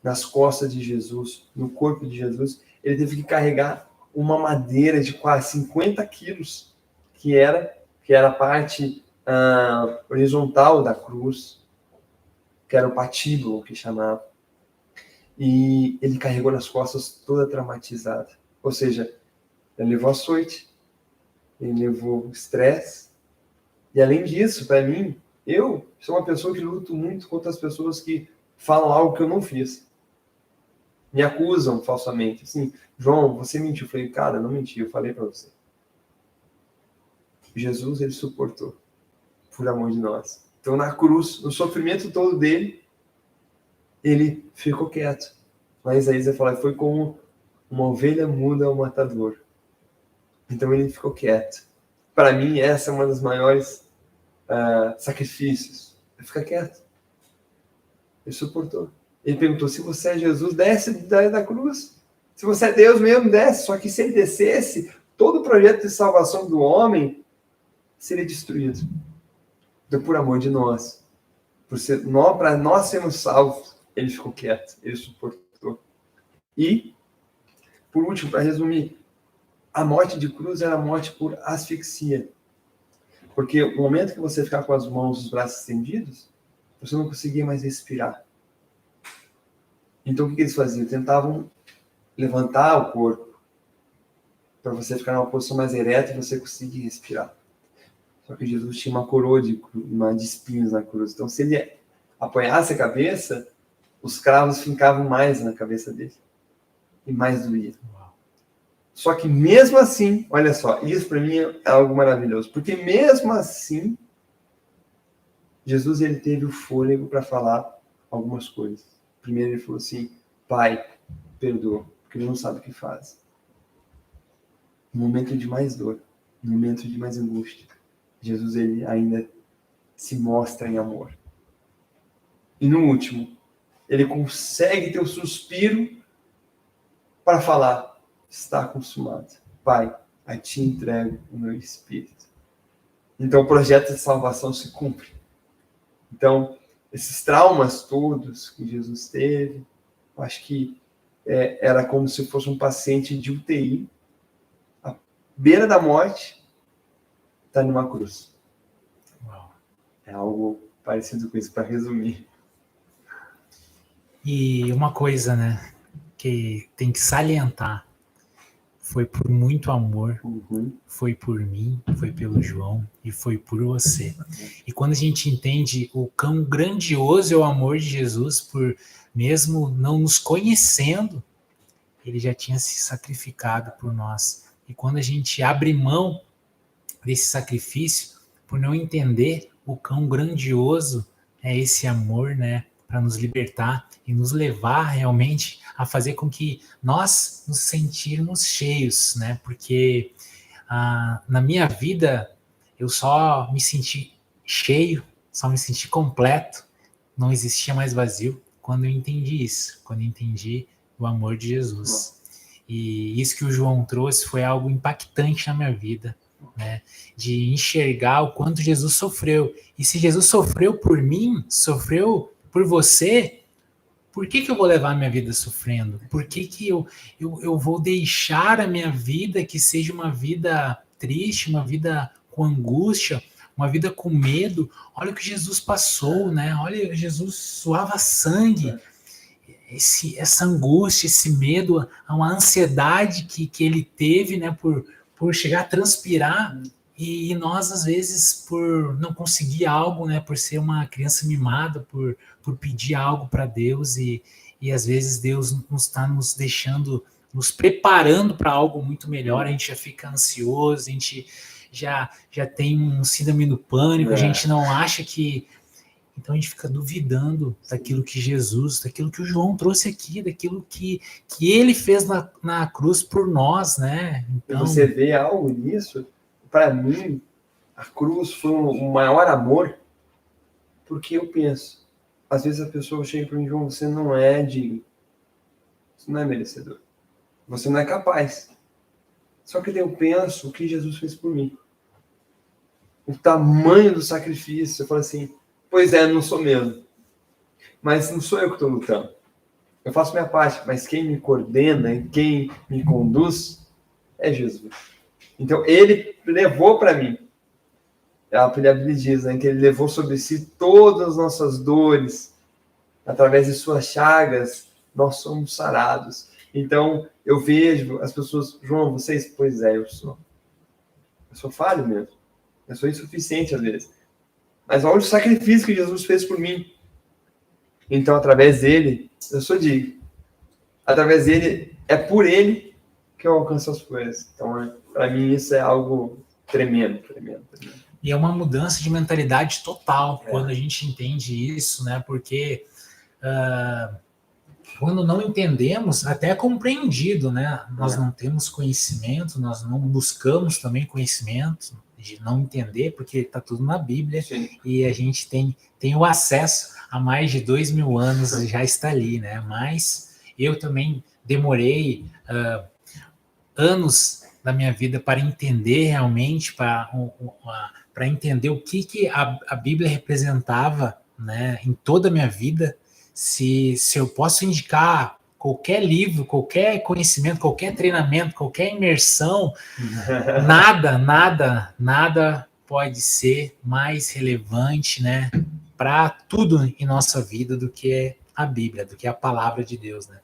Nas costas de Jesus, no corpo de Jesus, ele teve que carregar uma madeira de quase 50 quilos, que era a parte horizontal da cruz, que era o patíbulo, que chamava. E ele carregou nas costas toda traumatizada. Ou seja, ele levou açoite, ele levou estresse. E além disso, para mim, eu sou uma pessoa que luto muito contra as pessoas que falam algo que eu não fiz. me acusam falsamente. Assim, João, você mentiu. Eu falei, cara, não menti, eu falei para você. Jesus, ele suportou por amor de nós. Então, na cruz, no sofrimento todo dele, ele ficou quieto. Mas Isaías vai falar, foi como uma ovelha muda ao matador. Então, ele ficou quieto. Para mim, essa é uma das maiores sacrifícios. Ele fica quieto. Ele suportou. Ele perguntou, se você é Jesus, desce da cruz. Se você é Deus mesmo, desce. Só que se ele descesse, todo o projeto de salvação do homem seria destruído. Então, por amor de nós, para nós sermos salvos, ele ficou quieto, ele suportou. E, por último, para resumir, a morte de cruz era a morte por asfixia. Porque o momento que você ficar com as mãos e os braços estendidos, você não conseguia mais respirar. Então, o que eles faziam? Tentavam levantar o corpo para você ficar numa posição mais ereta e você conseguir respirar. Só que Jesus tinha uma coroa de espinhos na cruz. Então, se ele apoiasse a cabeça, os cravos fincavam mais na cabeça dele. E mais doía. Só que mesmo assim, olha só, isso para mim é algo maravilhoso. Porque mesmo assim, Jesus ele teve o fôlego para falar algumas coisas. Primeiro ele falou assim, Pai, perdoa, porque ele não sabe o que faz. No momento de mais dor, no momento de mais angústia, Jesus ele ainda se mostra em amor. E no último, ele consegue ter o suspiro para falar, está consumado. Pai, a ti entrego o meu espírito. Então o projeto de salvação se cumpre. Então, esses traumas todos que Jesus teve, eu acho que era como se fosse um paciente de UTI, à beira da morte, está numa cruz. Uau. É algo parecido com isso, para resumir. E uma coisa, né, que tem que salientar, foi por muito amor, foi por mim, foi pelo João e foi por você. E quando a gente entende o quão grandioso é o amor de Jesus, por mesmo não nos conhecendo, ele já tinha se sacrificado por nós. E quando a gente abre mão desse sacrifício, por não entender o quão grandioso é esse amor, né, para nos libertar e nos levar realmente a fazer com que nós nos sentirmos cheios, né? Porque na minha vida eu só me senti cheio, só me senti completo, não existia mais vazio quando eu entendi isso, quando eu entendi o amor de Jesus. E isso que o João trouxe foi algo impactante na minha vida, né? De enxergar o quanto Jesus sofreu. E se Jesus sofreu por mim, sofreu por você, por que eu vou levar a minha vida sofrendo? Por que eu vou deixar a minha vida que seja uma vida triste, uma vida com angústia, uma vida com medo? Olha o que Jesus passou, né? Olha, Jesus suava sangue. Essa angústia, esse medo, uma ansiedade que ele teve, né? Por chegar a transpirar. E nós, às vezes, por não conseguir algo, né, por ser uma criança mimada, por pedir algo para Deus, e às vezes Deus não está nos deixando, nos preparando para algo muito melhor, a gente já fica ansioso, a gente já tem um síndrome do pânico, a gente não acha que... Então a gente fica duvidando daquilo que Jesus, daquilo que o João trouxe aqui, daquilo que ele fez na cruz por nós, né? Então, você vê algo nisso? Para mim, a cruz foi o maior amor, porque eu penso, às vezes a pessoa chega para mim, João, você não é digno, você não é merecedor, você não é capaz. Só que eu penso o que Jesus fez por mim, o tamanho do sacrifício. Eu falo assim, pois é, não sou mesmo, mas não sou eu que estou lutando. Eu faço minha parte, mas quem me coordena e quem me conduz é Jesus. Então, ele levou para mim. A Bíblia diz, né, que ele levou sobre si todas as nossas dores. Através de suas chagas, nós somos sarados. Então, eu vejo as pessoas, João, vocês, pois é, eu sou falho mesmo. Eu sou insuficiente às vezes. Mas olha o sacrifício que Jesus fez por mim. Então, através dele, eu sou digno. através dele, é por ele que eu alcanço as coisas. Então, para mim, isso é algo tremendo. E é uma mudança de mentalidade total quando a gente entende isso, né? Porque quando não entendemos, até é compreendido, né? Nós não temos conhecimento, nós não buscamos também conhecimento de não entender, porque está tudo na Bíblia. Sim. E a gente tem o acesso a mais de 2000 anos e já está ali, né? Mas eu também demorei anos da minha vida para entender realmente, para entender o que a Bíblia representava, né, em toda a minha vida. Se eu posso indicar qualquer livro, qualquer conhecimento, qualquer treinamento, qualquer imersão, nada pode ser mais relevante, né, para tudo em nossa vida do que a Bíblia, do que a palavra de Deus, né?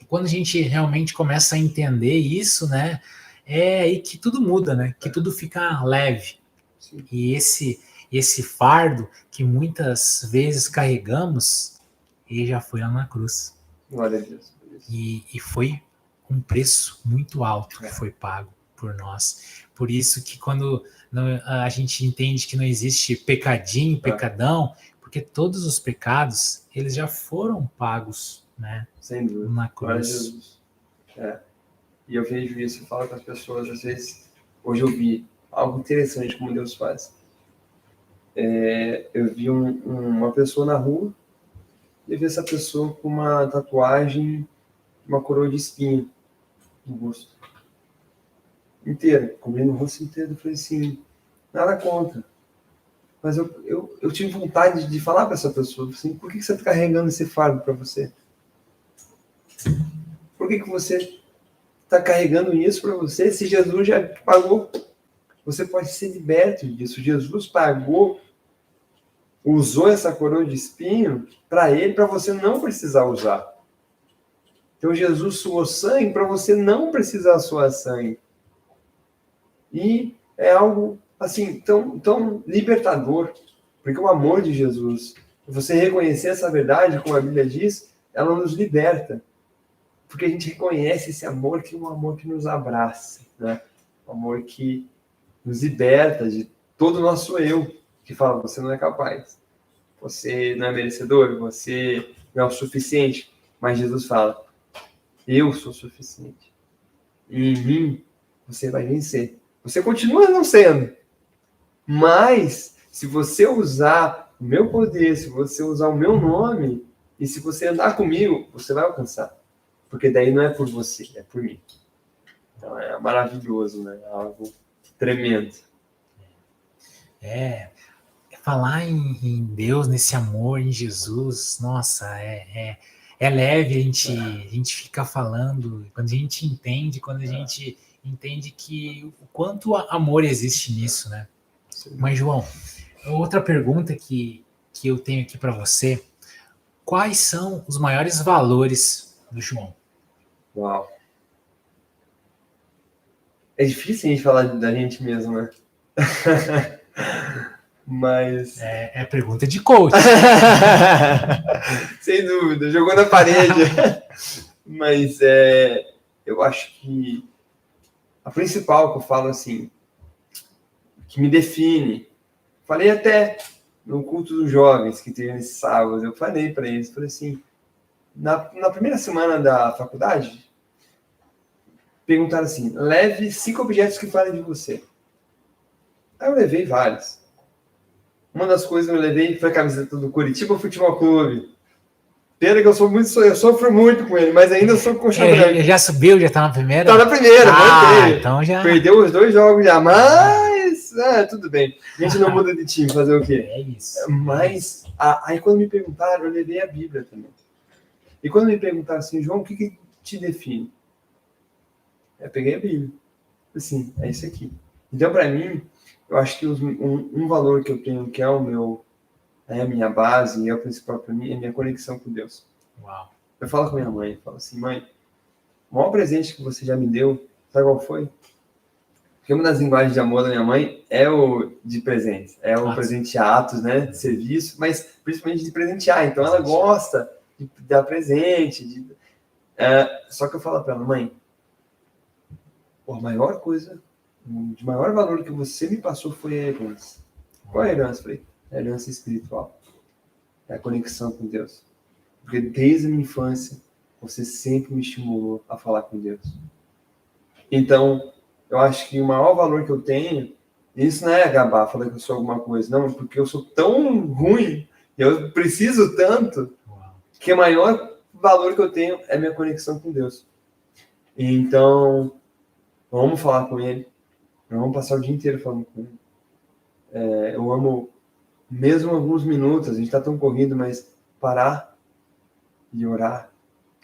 E quando a gente realmente começa a entender isso, né, é aí que tudo muda, né? Que tudo fica leve. Sim. E esse fardo que muitas vezes carregamos, ele já foi lá na cruz. Glória a Deus. E foi um preço muito alto que foi pago por nós. Por isso que quando a gente entende que não existe pecadinho, pecadão, porque todos os pecados, eles já foram pagos, né? Sem dúvida. Na cruz. E eu vejo isso, eu falo com as pessoas, às vezes, hoje eu vi algo interessante como Deus faz. Eu vi uma pessoa na rua, e vi essa pessoa com uma tatuagem, uma coroa de espinho no rosto inteira, cobrindo o rosto inteiro. Eu falei assim, nada contra. Mas eu tive vontade de falar para essa pessoa, assim, por que você está carregando esse fardo para você? Por que você está carregando isso para você se Jesus já pagou? Você pode ser liberto disso. Jesus pagou, usou essa coroa de espinho para ele, para você não precisar usar. Então Jesus suou sangue para você não precisar suar sangue. E é algo assim tão libertador, porque o amor de Jesus, você reconhecer essa verdade, como a Bíblia diz, ela nos liberta. Porque a gente reconhece esse amor, que é um amor que nos abraça, né? Um amor que nos liberta de todo o nosso eu, que fala, você não é capaz, você não é merecedor, você não é o suficiente. Mas Jesus fala, eu sou suficiente. E em mim você vai vencer. Você continua não sendo, mas se você usar o meu poder, se você usar o meu nome, e se você andar comigo, você vai alcançar. Porque daí não é por você, é por mim. Então é maravilhoso, né? É algo tremendo. Falar em Deus, nesse amor, em Jesus, nossa, é leve, a gente fica falando, quando a gente entende que o quanto amor existe nisso, né? Sim. Mas, João, outra pergunta que eu tenho aqui para você, quais são os maiores valores do João? Uau! É difícil a gente falar da gente mesmo, né? Mas... É pergunta de coach. Sem dúvida, jogou na parede. Mas eu acho que a principal que eu falo assim, que me define, falei até no culto dos jovens que teve nesse sábado, eu falei para eles, falei assim, na primeira semana da faculdade, perguntaram assim, leve 5 objetos que falem de você. Aí eu levei vários. Uma das coisas que eu levei foi a camiseta do Curitiba Futebol Clube. Pena que eu sofro muito com ele, mas ainda sou coxa branca. Ele já subiu, já tá na primeira? Tá na primeira, então já... Perdeu os 2 jogos já, mas tudo bem. A gente não muda de time, fazer o quê? É isso. Mas aí quando me perguntaram, eu levei a Bíblia também. E quando me perguntaram assim, João, o que te define? Eu peguei a Bíblia. Assim, é isso aqui. Então, para mim, eu acho que um valor que eu tenho, que é a minha base, é o principal para mim, é a minha conexão com Deus. Uau. Eu falo com minha mãe, eu falo assim, mãe, o maior presente que você já me deu, sabe qual foi? Porque uma das linguagens de amor da minha mãe é o de presentes, é o presentear atos, né, de serviço, mas principalmente de presentear. Então ela gosta de dar presente, Só que eu falo para ela, mãe, a maior coisa, de maior valor que você me passou foi a herança. Qual é a herança? Eu falei, a herança espiritual. É a conexão com Deus. Porque desde a minha infância, você sempre me estimulou a falar com Deus. Então, eu acho que o maior valor que eu tenho, isso não é gabar, falar que eu sou alguma coisa, não, porque eu sou tão ruim, eu preciso tanto, que o maior valor que eu tenho é minha conexão com Deus. Então, vamos falar com Ele, vamos passar o dia inteiro falando com Ele. Eu amo, mesmo alguns minutos, a gente está tão corrido, mas parar e orar,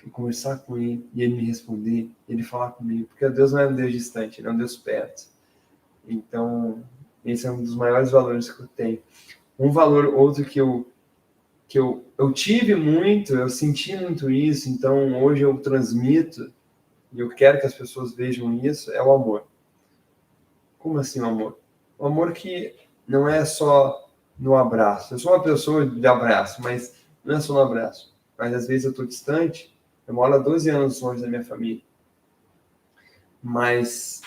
e conversar com Ele, e Ele me responder, Ele falar comigo, porque Deus não é um Deus distante, Ele é um Deus perto. Então, esse é um dos maiores valores que eu tenho. Um valor, outro que eu tive muito, eu senti muito isso, então hoje eu transmito, e eu quero que as pessoas vejam isso, é o amor. Como assim o amor? O amor que não é só no abraço. Eu sou uma pessoa de abraço, mas não é só no abraço. Mas às vezes eu estou distante, eu moro há 12 anos longe da minha família. Mas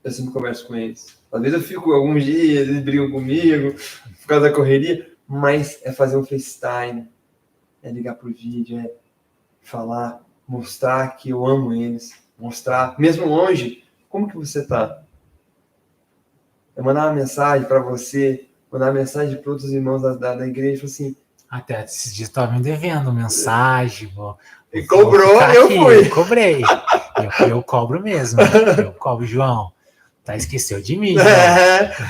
eu sempre converso com eles. Às vezes eu fico alguns dias, eles brigam comigo, por causa da correria, mas é fazer um FaceTime, é ligar por vídeo, é falar, mostrar que eu amo eles, mostrar, mesmo longe, como que você tá? É mandar uma mensagem para você, mandar uma mensagem para outros irmãos da igreja, assim... Até esses dias estava me devendo mensagem, E cobrou, eu fui. Eu cobrei. Eu cobro mesmo. Eu cobro, João. Tá, esqueceu de mim.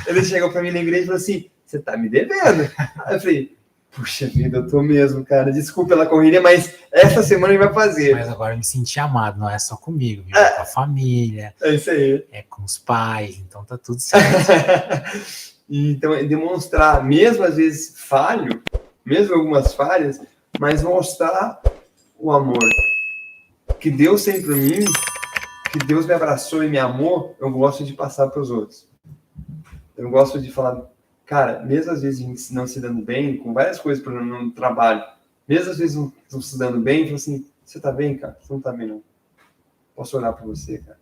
Ele chegou para mim na igreja e falou assim, você tá me devendo. Aí eu falei, puxa vida, eu tô mesmo, cara. Desculpa pela correria, mas essa semana ele vai fazer. Mas agora eu me senti amado, não é só comigo, viu? É com a família. É isso aí. É com os pais, então tá tudo certo. Então, é demonstrar, mesmo às vezes falho, mesmo algumas falhas, mas mostrar o amor que Deus tem para mim, que Deus me abraçou e me amou, eu gosto de passar para os outros. Eu gosto de falar, cara, mesmo às vezes a gente não se dando bem, com várias coisas no trabalho, mesmo às vezes não se dando bem, eu falo assim, você tá bem, cara? Você não tá bem, não. Posso orar por você, cara?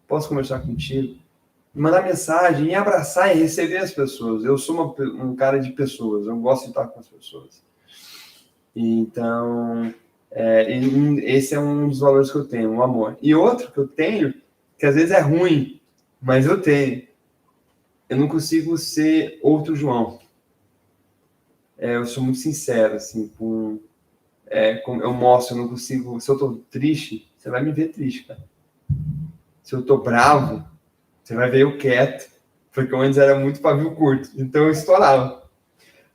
Posso conversar contigo? Mandar mensagem, e abraçar e receber as pessoas. Eu sou um cara de pessoas, eu gosto de estar com as pessoas. Então, esse é um dos valores que eu tenho, o amor. E outro que eu tenho, que às vezes é ruim, mas eu tenho. Eu não consigo ser outro João. Eu sou muito sincero, assim, como eu mostro, eu não consigo... Se eu tô triste, você vai me ver triste, cara. Se eu tô bravo, você vai ver eu quieto, porque antes era muito pavio curto, então eu estourava.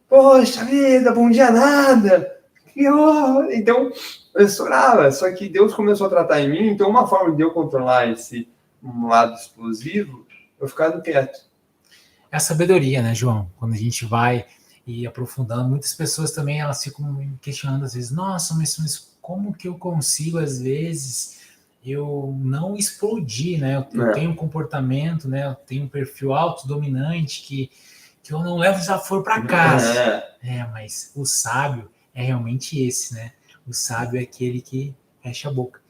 Poxa vida, bom dia nada! Que horror! Então eu estourava, só que Deus começou a tratar em mim, então uma forma de eu controlar esse lado explosivo, eu ficava quieto. É a sabedoria, né, João? Quando a gente vai e aprofundando, muitas pessoas também elas ficam me questionando às vezes, nossa, mas como que eu consigo às vezes eu não explodir, né? Eu tenho um comportamento, né? Eu tenho um perfil autodominante que eu não levo desaforo para casa. Mas o sábio é realmente esse, né? O sábio é aquele que fecha a boca.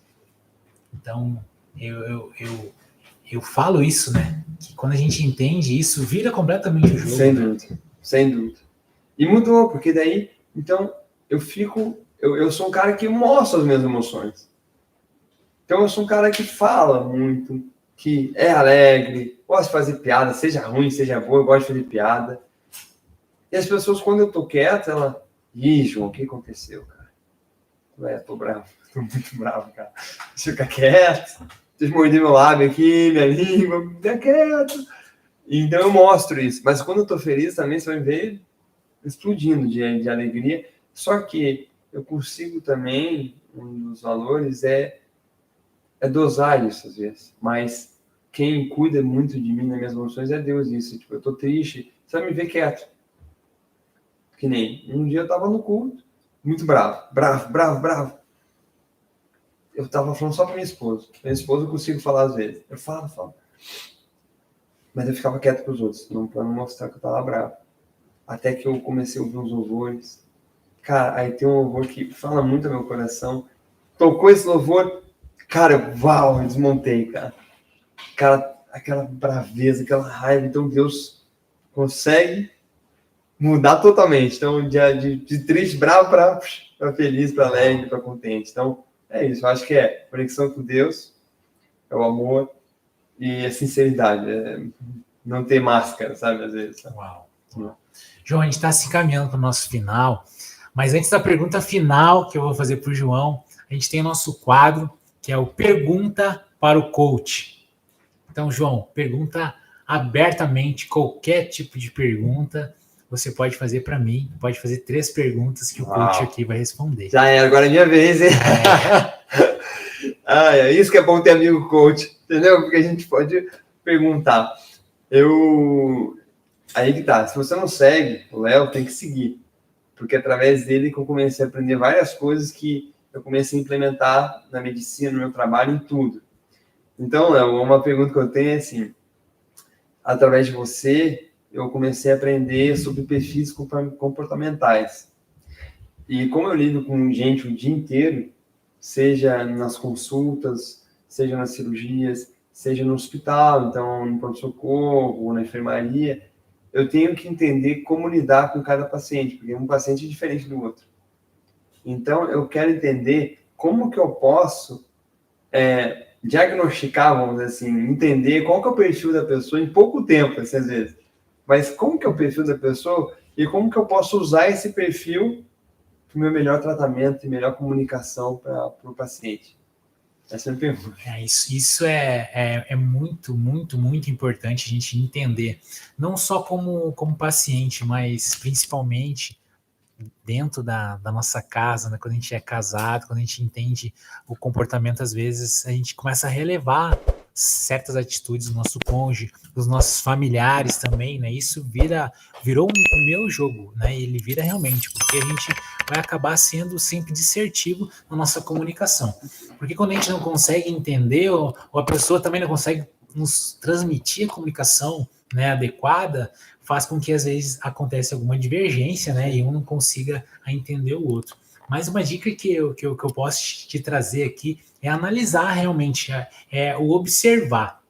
Então, eu falo isso, né? Que quando a gente entende isso, vira completamente o jogo. Sem dúvida, sem dúvida. E mudou, porque daí, então, eu sou um cara que mostra as minhas emoções. Então eu sou um cara que fala muito, que é alegre, gosta de fazer piada, seja ruim, seja boa, eu gosto de fazer piada. E as pessoas, quando eu tô quieto, ela... Ih, João, o que aconteceu, cara? Tô bravo, tô muito bravo, cara. Deixa eu ficar quieto, deixa eu morder meu lábio aqui, minha língua, fica quieto. Então eu mostro isso. Mas quando eu tô feliz também, você vai ver explodindo de alegria. Só que eu consigo também, um dos valores é dosar isso às vezes, mas quem cuida muito de mim nas minhas emoções é Deus. Isso, tipo, eu tô triste, você vai me ver quieto. Que nem um dia eu tava no culto, muito bravo. Eu tava falando só pra minha esposa. Minha esposa eu consigo falar às vezes. Eu falo. Mas eu ficava quieto pros outros, pra não mostrar que eu tava bravo. Até que eu comecei a ouvir uns louvores. Cara, aí tem um louvor que fala muito ao meu coração. Tocou esse louvor, Cara, uau, eu desmontei, cara. Aquela braveza, aquela raiva. Então Deus consegue mudar totalmente. Então, de triste, bravo para feliz, para alegre, para contente. Então, é isso. Eu acho que é conexão com Deus, é o amor e a sinceridade. É não ter máscara, sabe? Às vezes. Sabe? Uau. João, a gente está se encaminhando para o nosso final, mas antes da pergunta final que eu vou fazer para o João, a gente tem o nosso quadro, que é o Pergunta para o Coach. Então, João, pergunta abertamente, qualquer tipo de pergunta você pode fazer para mim, pode fazer 3 perguntas que o coach aqui vai responder. Já é, agora é minha vez, hein? É isso que é bom ter amigo coach, entendeu? Porque a gente pode perguntar. Aí que tá, se você não segue, o Léo tem que seguir. Porque através dele que eu comecei a aprender várias coisas que eu comecei a implementar na medicina, no meu trabalho, em tudo. Então, Léo, uma pergunta que eu tenho é assim, através de você, eu comecei a aprender sobre perfis comportamentais. E como eu lido com gente o dia inteiro, seja nas consultas, seja nas cirurgias, seja no hospital, então no pronto-socorro ou na enfermaria, eu tenho que entender como lidar com cada paciente, porque um paciente é diferente do outro. Então, eu quero entender como que eu posso diagnosticar, vamos dizer assim, entender qual que é o perfil da pessoa em pouco tempo, assim, às vezes. Mas como que é o perfil da pessoa e como que eu posso usar esse perfil para o meu melhor tratamento e melhor comunicação para o paciente? Essa é a minha pergunta. Isso é muito, muito, muito importante a gente entender, não só como paciente, mas principalmente dentro da nossa casa, né? Quando a gente é casado, quando a gente entende o comportamento, às vezes a gente começa a relevar certas atitudes do nosso cônjuge, dos nossos familiares também, né? Isso virou o meu jogo, né? Ele vira realmente, porque a gente vai acabar sendo sempre dissertivo na nossa comunicação. Porque quando a gente não consegue entender, ou a pessoa também não consegue nos transmitir a comunicação, né, adequada, faz com que às vezes aconteça alguma divergência, né, e um não consiga entender o outro. Mas uma dica que eu posso te trazer aqui é analisar realmente, o observar,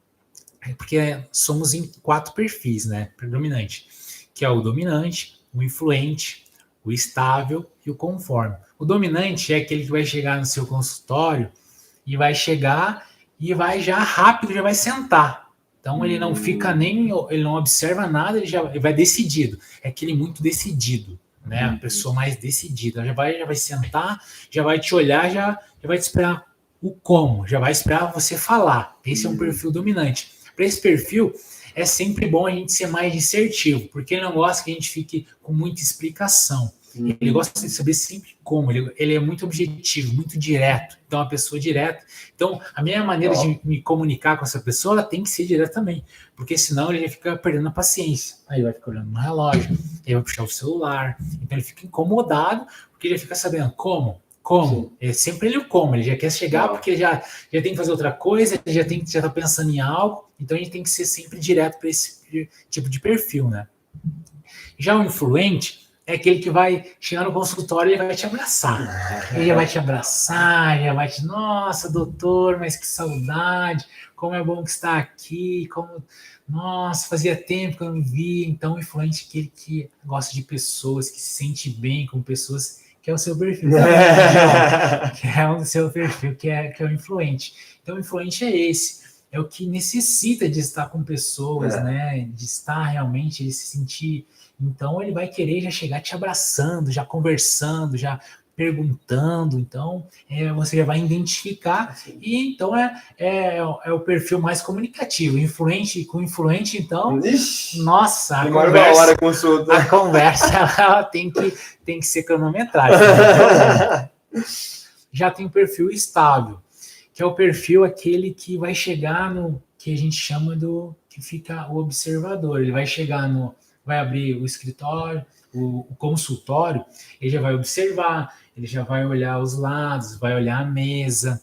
porque somos em 4 perfis, né, predominante, que é o dominante, o influente, o estável e o conforme. O dominante é aquele que vai chegar no seu consultório e vai chegar e vai já rápido, já vai sentar. Então ele não fica ele não observa nada, ele vai decidido. É aquele muito decidido, né? A pessoa mais decidida. Já vai sentar, já vai te olhar, já vai te esperar o como, já vai esperar você falar. Esse é um perfil dominante. Para esse perfil, é sempre bom a gente ser mais assertivo, porque ele não gosta que a gente fique com muita explicação. Ele gosta de saber sempre como, ele é muito objetivo, muito direto. Então, a pessoa direta. Então, a minha maneira de me comunicar com essa pessoa, ela tem que ser direta também, porque senão ele fica perdendo a paciência. Aí vai ficar olhando no relógio, aí vai puxar o celular. Então, ele fica incomodado, porque ele fica sabendo como. É sempre ele o como, ele já quer chegar porque ele já tem que fazer outra coisa, ele já tá pensando em algo, então a gente tem que ser sempre direto para esse tipo de perfil, né? Já o influente é aquele que vai chegar no consultório e ele vai te abraçar. Ele vai te abraçar, já vai te... Nossa, doutor, mas que saudade. Como é bom que está aqui. Nossa, fazia tempo que eu não vi. Então, o influente é aquele que gosta de pessoas, que se sente bem com pessoas, que é o seu perfil. Que é o seu perfil, que é o influente. Então, o influente é esse. É o que necessita de estar com pessoas, né? De estar realmente, de se sentir... Então, ele vai querer já chegar te abraçando, já conversando, já perguntando. Então, você já vai identificar. E, então, é o perfil mais comunicativo. Com influente, então... Ixi, nossa, demora uma hora a consulta. A conversa ela tem que ser cronometrada. Já tem o perfil estável, que é o perfil aquele que vai chegar no... que a gente chama que fica o observador. Ele vai chegar vai abrir o escritório, o consultório, ele já vai observar, ele já vai olhar os lados, vai olhar a mesa,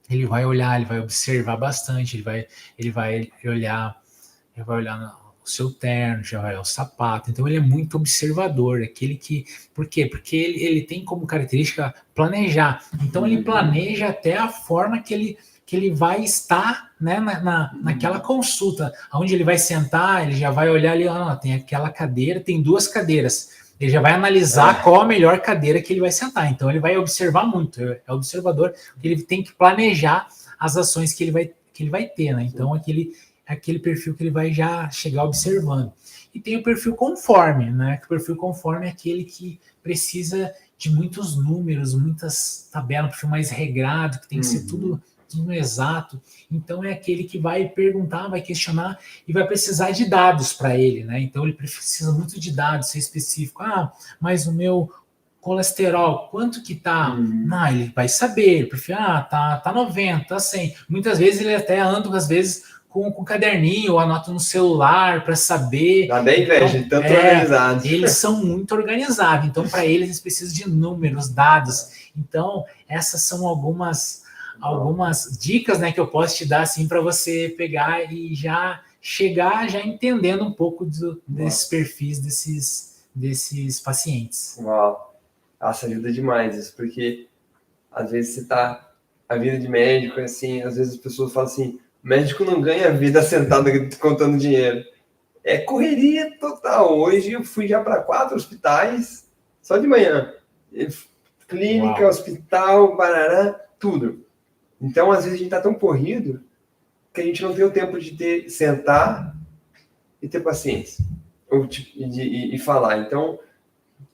ele vai olhar, ele vai observar bastante, ele vai olhar o seu terno, já vai o sapato. Então ele é muito observador, aquele que... Por quê? Porque ele tem como característica planejar. Então ele planeja até a forma que ele vai estar, né, naquela consulta. Onde ele vai sentar, ele já vai olhar ali, tem aquela cadeira, tem 2 cadeiras. Ele já vai analisar qual a melhor cadeira que ele vai sentar. Então ele vai observar muito, é observador, ele tem que planejar as ações que ele vai ter, né? Então aquele perfil que ele vai já chegar observando. E tem o perfil conforme, né? O perfil conforme é aquele que precisa de muitos números, muitas tabelas, um perfil mais regrado, que tem que ser tudo exato. Então é aquele que vai perguntar, vai questionar e vai precisar de dados para ele, né? Então ele precisa muito de dados, ser específico. Mas o meu colesterol, quanto que tá? Não, ele vai saber, ele prefere, tá 90, tá 100. Muitas vezes ele até anda, às vezes, com caderninho, ou anota no celular para saber. Dá bem inveja, de tanto organizados. Eles são muito organizados, então para eles precisam de números, dados. Então essas são algumas dicas, né, que eu posso te dar assim para você pegar e já chegar já entendendo um pouco desses perfis desses pacientes. Uau! Nossa, ajuda demais isso, porque às vezes você tá... A vida de médico, assim, às vezes as pessoas falam assim, médico não ganha vida sentado contando dinheiro. É correria total. Hoje eu fui já para 4 hospitais, só de manhã. Clínica, hospital, barará, tudo. Então, às vezes, a gente tá tão corrido que a gente não tem o tempo de sentar e ter paciência. E falar. Então,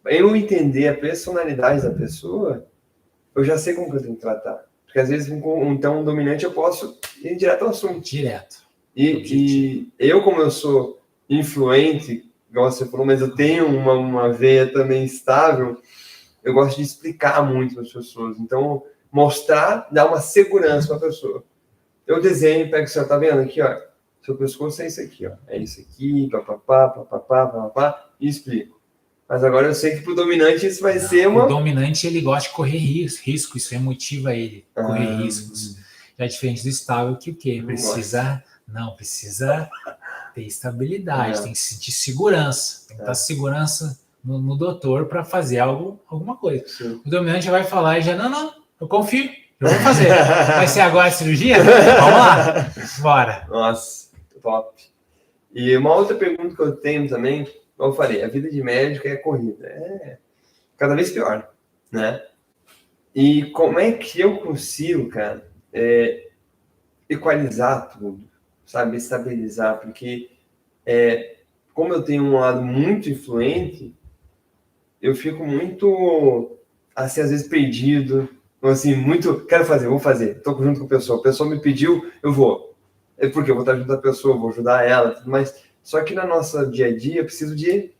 eu entender a personalidade da pessoa, eu já sei como que eu tenho que tratar. Porque, às vezes, então, um dominante, eu posso ir direto ao assunto. Direto. E eu, como eu sou influente, igual você falou, mas eu tenho uma veia também estável, eu gosto de explicar muito para as pessoas. Então, mostrar, dar uma segurança para a pessoa. Eu desenho, pego o senhor, tá vendo aqui, ó, seu pescoço é isso aqui, ó, é isso aqui, papapá, e explico. Mas agora eu sei que pro dominante isso vai ser uma... O dominante, ele gosta de correr risco, isso motiva ele, correr riscos. Já é diferente do estável, que o quê? Precisa ter estabilidade, tem que sentir segurança, tem que dar segurança no doutor para fazer alguma coisa. Sim. O dominante vai falar e já, não, eu confio, eu vou fazer. Vai ser agora a cirurgia? Vamos lá, bora. Nossa, top. E uma outra pergunta que eu tenho também, como eu falei, a vida de médico é corrida. É cada vez pior, né? E como é que eu consigo, cara, equalizar tudo, sabe? Estabilizar, porque como eu tenho um lado muito influente, eu fico muito, assim, às vezes perdido, assim, muito, quero fazer, vou fazer, tô junto com a pessoa me pediu, eu vou. É porque eu vou estar junto da pessoa, vou ajudar ela, tudo mais. Só que na nossa dia a dia, eu preciso de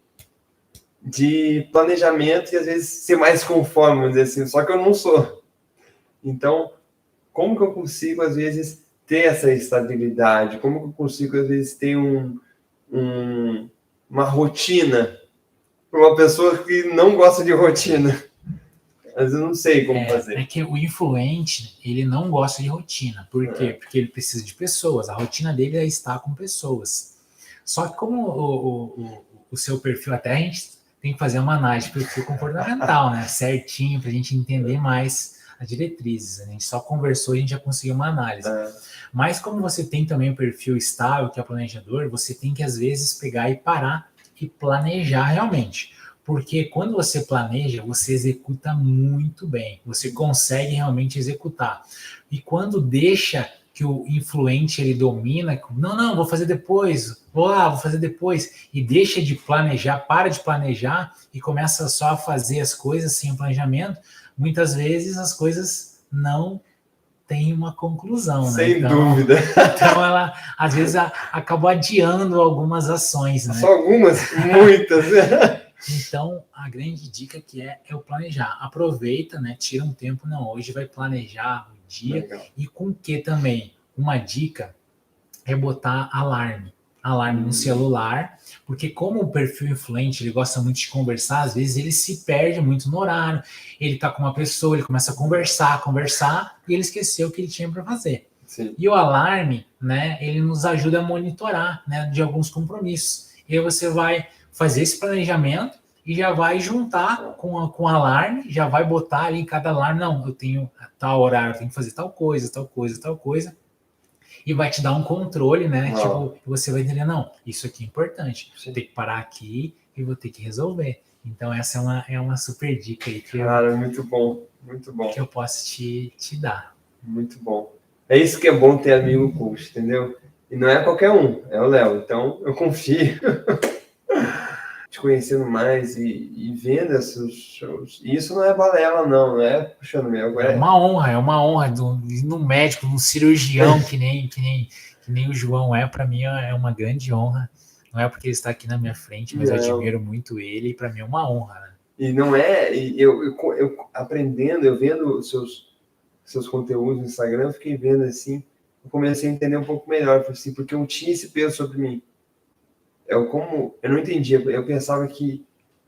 planejamento e às vezes ser mais conforme, vamos dizer assim, só que eu não sou. Então, como que eu consigo, às vezes, ter essa estabilidade? Como que eu consigo, às vezes, ter uma rotina para uma pessoa que não gosta de rotina? Mas eu não sei como fazer. É que o influente, ele não gosta de rotina. Por quê? Porque ele precisa de pessoas. A rotina dele é estar com pessoas. Só que como o seu perfil, até a gente tem que fazer uma análise de perfil comportamental, né? Certinho, para a gente entender mais as diretrizes. A gente só conversou e a gente já conseguiu uma análise. Mas como você tem também o perfil estável, que é o planejador, você tem que, às vezes, pegar e parar e planejar realmente. Porque quando você planeja, você executa muito bem. Você consegue realmente executar. E quando deixa que o influente ele domina, não, vou fazer depois, vou fazer depois, e deixa de planejar, para de planejar e começa só a fazer as coisas sem planejamento, muitas vezes as coisas não têm uma conclusão, né? Sem dúvida. Então ela, às vezes, acabou adiando algumas ações, né? Só algumas? Muitas. Então, a grande dica que é o planejar. Aproveita, né? Tira um tempo, hoje vai planejar o dia. Legal. E com que também? Uma dica é botar alarme no celular, porque como o perfil influente, ele gosta muito de conversar, às vezes ele se perde muito no horário, ele tá com uma pessoa, ele começa a conversar, e ele esqueceu o que ele tinha para fazer. Sim. E o alarme, né, ele nos ajuda a monitorar, né, de alguns compromissos. E aí você vai fazer esse planejamento e já vai juntar com o alarme, já vai botar ali em cada alarme, não, eu tenho tal horário, eu tenho que fazer tal coisa, tal coisa, tal coisa. E vai te dar um controle, né? Uau. Tipo, você vai entender, não, isso aqui é importante. Sim. Vou ter que parar aqui e vou ter que resolver. Então, essa é uma super dica aí Cara, muito bom, muito bom. que eu posso te dar. Muito bom. É isso que é bom ter amigo coach, entendeu? E não é qualquer um, é o Léo. Então, eu confio. Te conhecendo mais e vendo esses shows. E isso não é balela, não é puxando meu. É uma honra ir no médico, num cirurgião que nem o João é, para mim é uma grande honra. Não é porque ele está aqui na minha frente, mas eu admiro muito ele e para mim é uma honra. Né? E não é, eu aprendendo, eu vendo seus conteúdos no Instagram, eu fiquei vendo assim, eu comecei a entender um pouco melhor, assim, porque eu tinha esse peso sobre mim. Eu não entendia, eu pensava que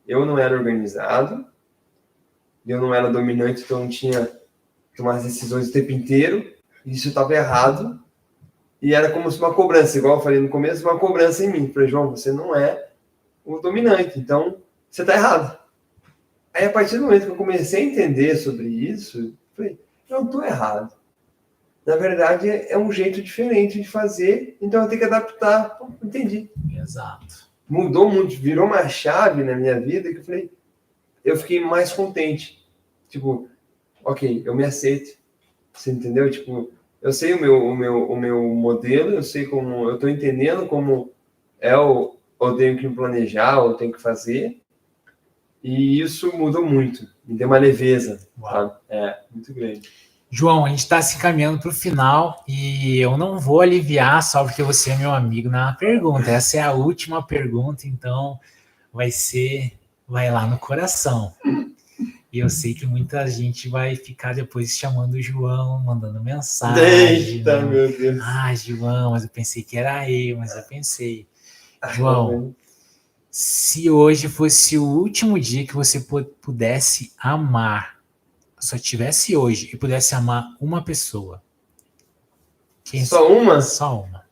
eu não era organizado, eu não era dominante, então eu não tinha que tomar as decisões o tempo inteiro, isso estava errado, e era como se uma cobrança, igual eu falei no começo, uma cobrança em mim. Eu falei, João, você não é o dominante, então você está errado. Aí, a partir do momento que eu comecei a entender sobre isso, eu falei, eu não estou errado. Na verdade, é um jeito diferente de fazer, então eu tenho que adaptar. Pô, entendi. Exato. Mudou muito, virou uma chave na minha vida que eu fiquei mais contente. Tipo, ok, eu me aceito. Você entendeu? Tipo, eu sei o meu modelo, eu sei como, eu estou entendendo como eu tenho que me planejar, eu tenho que fazer. E isso mudou muito, me deu uma leveza, sabe? É, muito grande. João, a gente está se encaminhando para o final e eu não vou aliviar só porque você é meu amigo na pergunta. Essa é a última pergunta, então vai lá no coração. E eu sei que muita gente vai ficar depois chamando o João, mandando mensagem. Eita, meu Deus. Ah, João, mas eu pensei que era eu, mas eu pensei. João, se hoje fosse o último dia que você pudesse amar, só tivesse hoje e pudesse amar uma pessoa. Só uma? Só uma.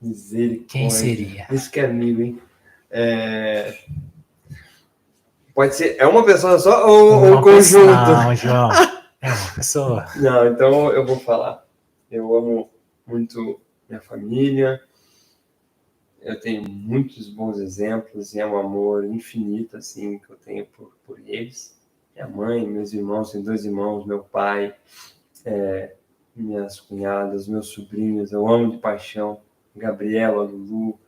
Misericórdia. Quem seria? Isso que é amigo, hein? Pode ser, é uma pessoa só ou um conjunto? Não, João, é uma pessoa. Não, então eu vou falar. Eu amo muito minha família, eu tenho muitos bons exemplos e é um amor infinito, assim, que eu tenho por eles. Minha mãe, meus irmãos, tenho 2 irmãos, meu pai, minhas cunhadas, meus sobrinhos, eu amo de paixão. Gabriela, Lulu,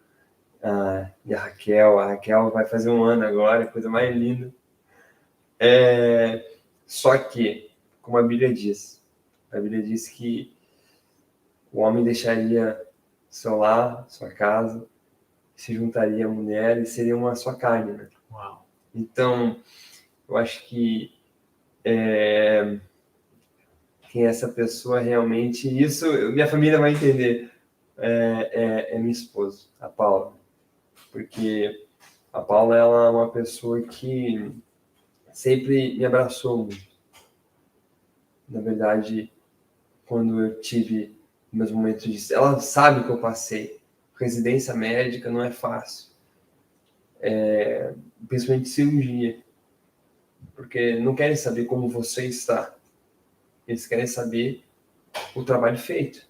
e a Raquel. A Raquel vai fazer 1 ano agora, coisa mais linda. Só que, como a Bíblia diz que o homem deixaria seu lar, sua casa, se juntaria à mulher e seria uma só carne, né? Uau. Então, eu acho que quem é essa pessoa realmente, isso minha família vai entender, é minha esposa, a Paula. Porque a Paula, ela é uma pessoa que sempre me abraçou muito. Na verdade, quando eu tive meus momentos de... Ela sabe que eu passei. Residência médica não é fácil. Principalmente cirurgia. Porque não querem saber como você está. Eles querem saber o trabalho feito.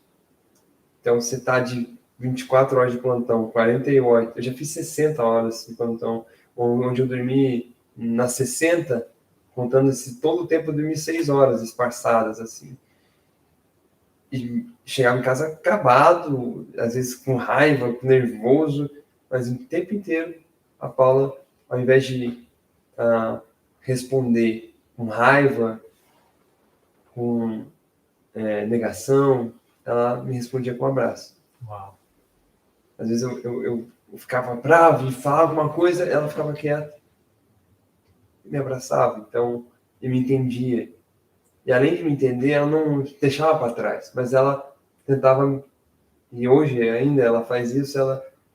Então, você está de 24 horas de plantão, 48. Eu já fiz 60 horas de plantão, onde eu dormi nas 60, contando todo o tempo, eu dormi 6 horas esparçadas, assim. E chegava em casa acabado, às vezes com raiva, nervoso, mas o tempo inteiro a Paula, ao invés de responder com raiva, com negação, ela me respondia com um abraço. Uau. Às vezes eu ficava bravo e falava alguma coisa, ela ficava quieta, me abraçava, então, e me entendia. E além de me entender, ela não deixava para trás, mas ela tentava, e hoje ainda ela faz isso,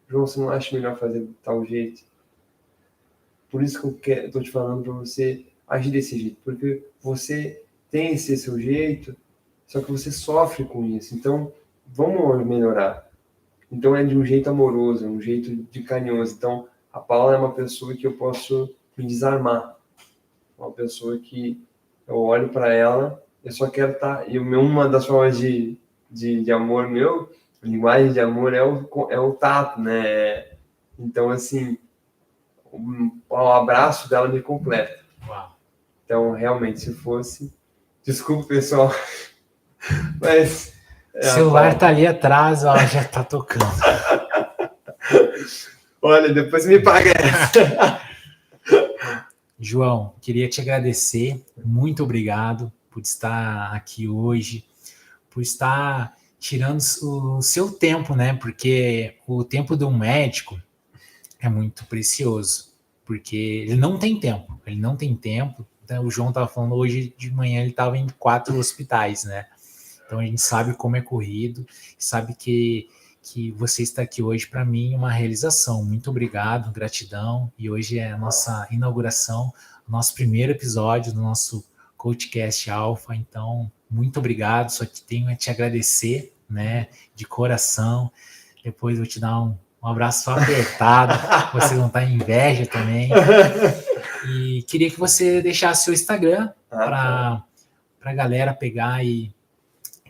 João, você não acha melhor fazer de tal jeito? Por isso que eu estou te falando para você agir desse jeito, porque você tem esse seu jeito, só que você sofre com isso. Então, vamos melhorar. Então é de um jeito amoroso, um jeito de carinhoso. Então a Paula é uma pessoa que eu posso me desarmar, uma pessoa que eu olho para ela, eu só quero estar. E uma das formas de amor meu, linguagem de amor é o tato, né? Então assim, o abraço dela me completa. Uau. Então realmente, se fosse, desculpa pessoal, mas o celular tá ali atrás, ó, já tá tocando. Olha, depois me paga essa. João, queria te agradecer, muito obrigado por estar aqui hoje, por estar tirando o seu tempo, né? Porque o tempo de um médico é muito precioso, porque ele não tem tempo. Então, o João estava falando hoje de manhã, ele estava em 4 hospitais, né? Então a gente sabe como é corrido, sabe que você está aqui hoje, para mim, é uma realização. Muito obrigado, gratidão. E hoje é a nossa inauguração, o nosso primeiro episódio do nosso CoachCast Alpha. Então, muito obrigado. Só que tenho a te agradecer, né, de coração. Depois eu te dar um abraço apertado. Você não tá em inveja também. E queria que você deixasse seu Instagram para a galera pegar e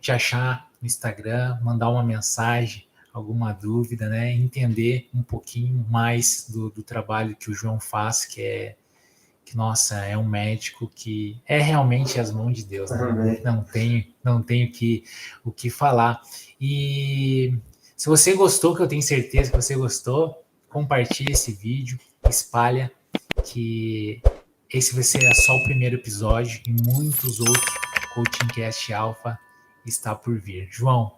te achar no Instagram, mandar uma mensagem, alguma dúvida, né? Entender um pouquinho mais do trabalho que o João faz, que nossa, é um médico que é realmente as mãos de Deus, né? Não tenho o que falar. E se você gostou, que eu tenho certeza que você gostou, compartilhe esse vídeo, espalha, que esse vai ser só o primeiro episódio e muitos outros Coaching Cast Alpha está por vir. João,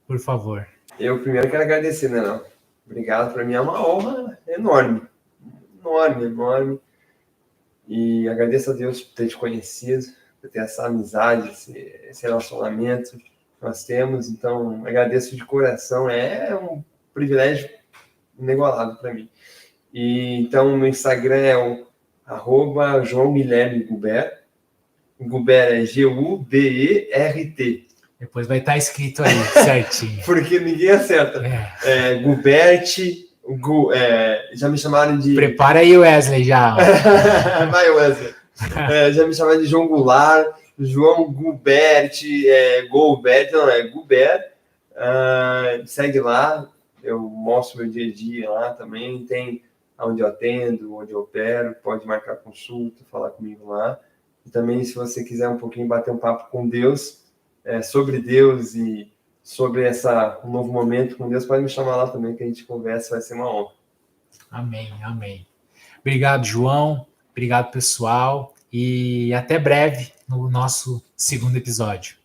por favor. Eu primeiro quero agradecer, né, Léo? Obrigado, para mim é uma honra enorme. Enorme. E agradeço a Deus por ter te conhecido, por ter essa amizade, esse relacionamento que nós temos. Então, agradeço de coração. É um privilégio inigualável para mim. E, então, meu Instagram é o @JoãoGuilhermeGubert. Gubert é Gubert. Depois vai estar escrito aí, certinho. Porque ninguém acerta. Gubert, já me chamaram de... Prepara aí, Wesley, já. Vai, Wesley. Já me chamaram de João Goulart, João Gubert, Gubert. Segue lá, eu mostro meu dia a dia lá também. Tem onde eu atendo, onde eu opero, pode marcar consulta, falar comigo lá. E também, se você quiser um pouquinho bater um papo com Deus, sobre Deus e sobre um novo momento com Deus, pode me chamar lá também, que a gente conversa, vai ser uma honra. Amém. Obrigado, João. Obrigado, pessoal. E até breve no nosso segundo episódio.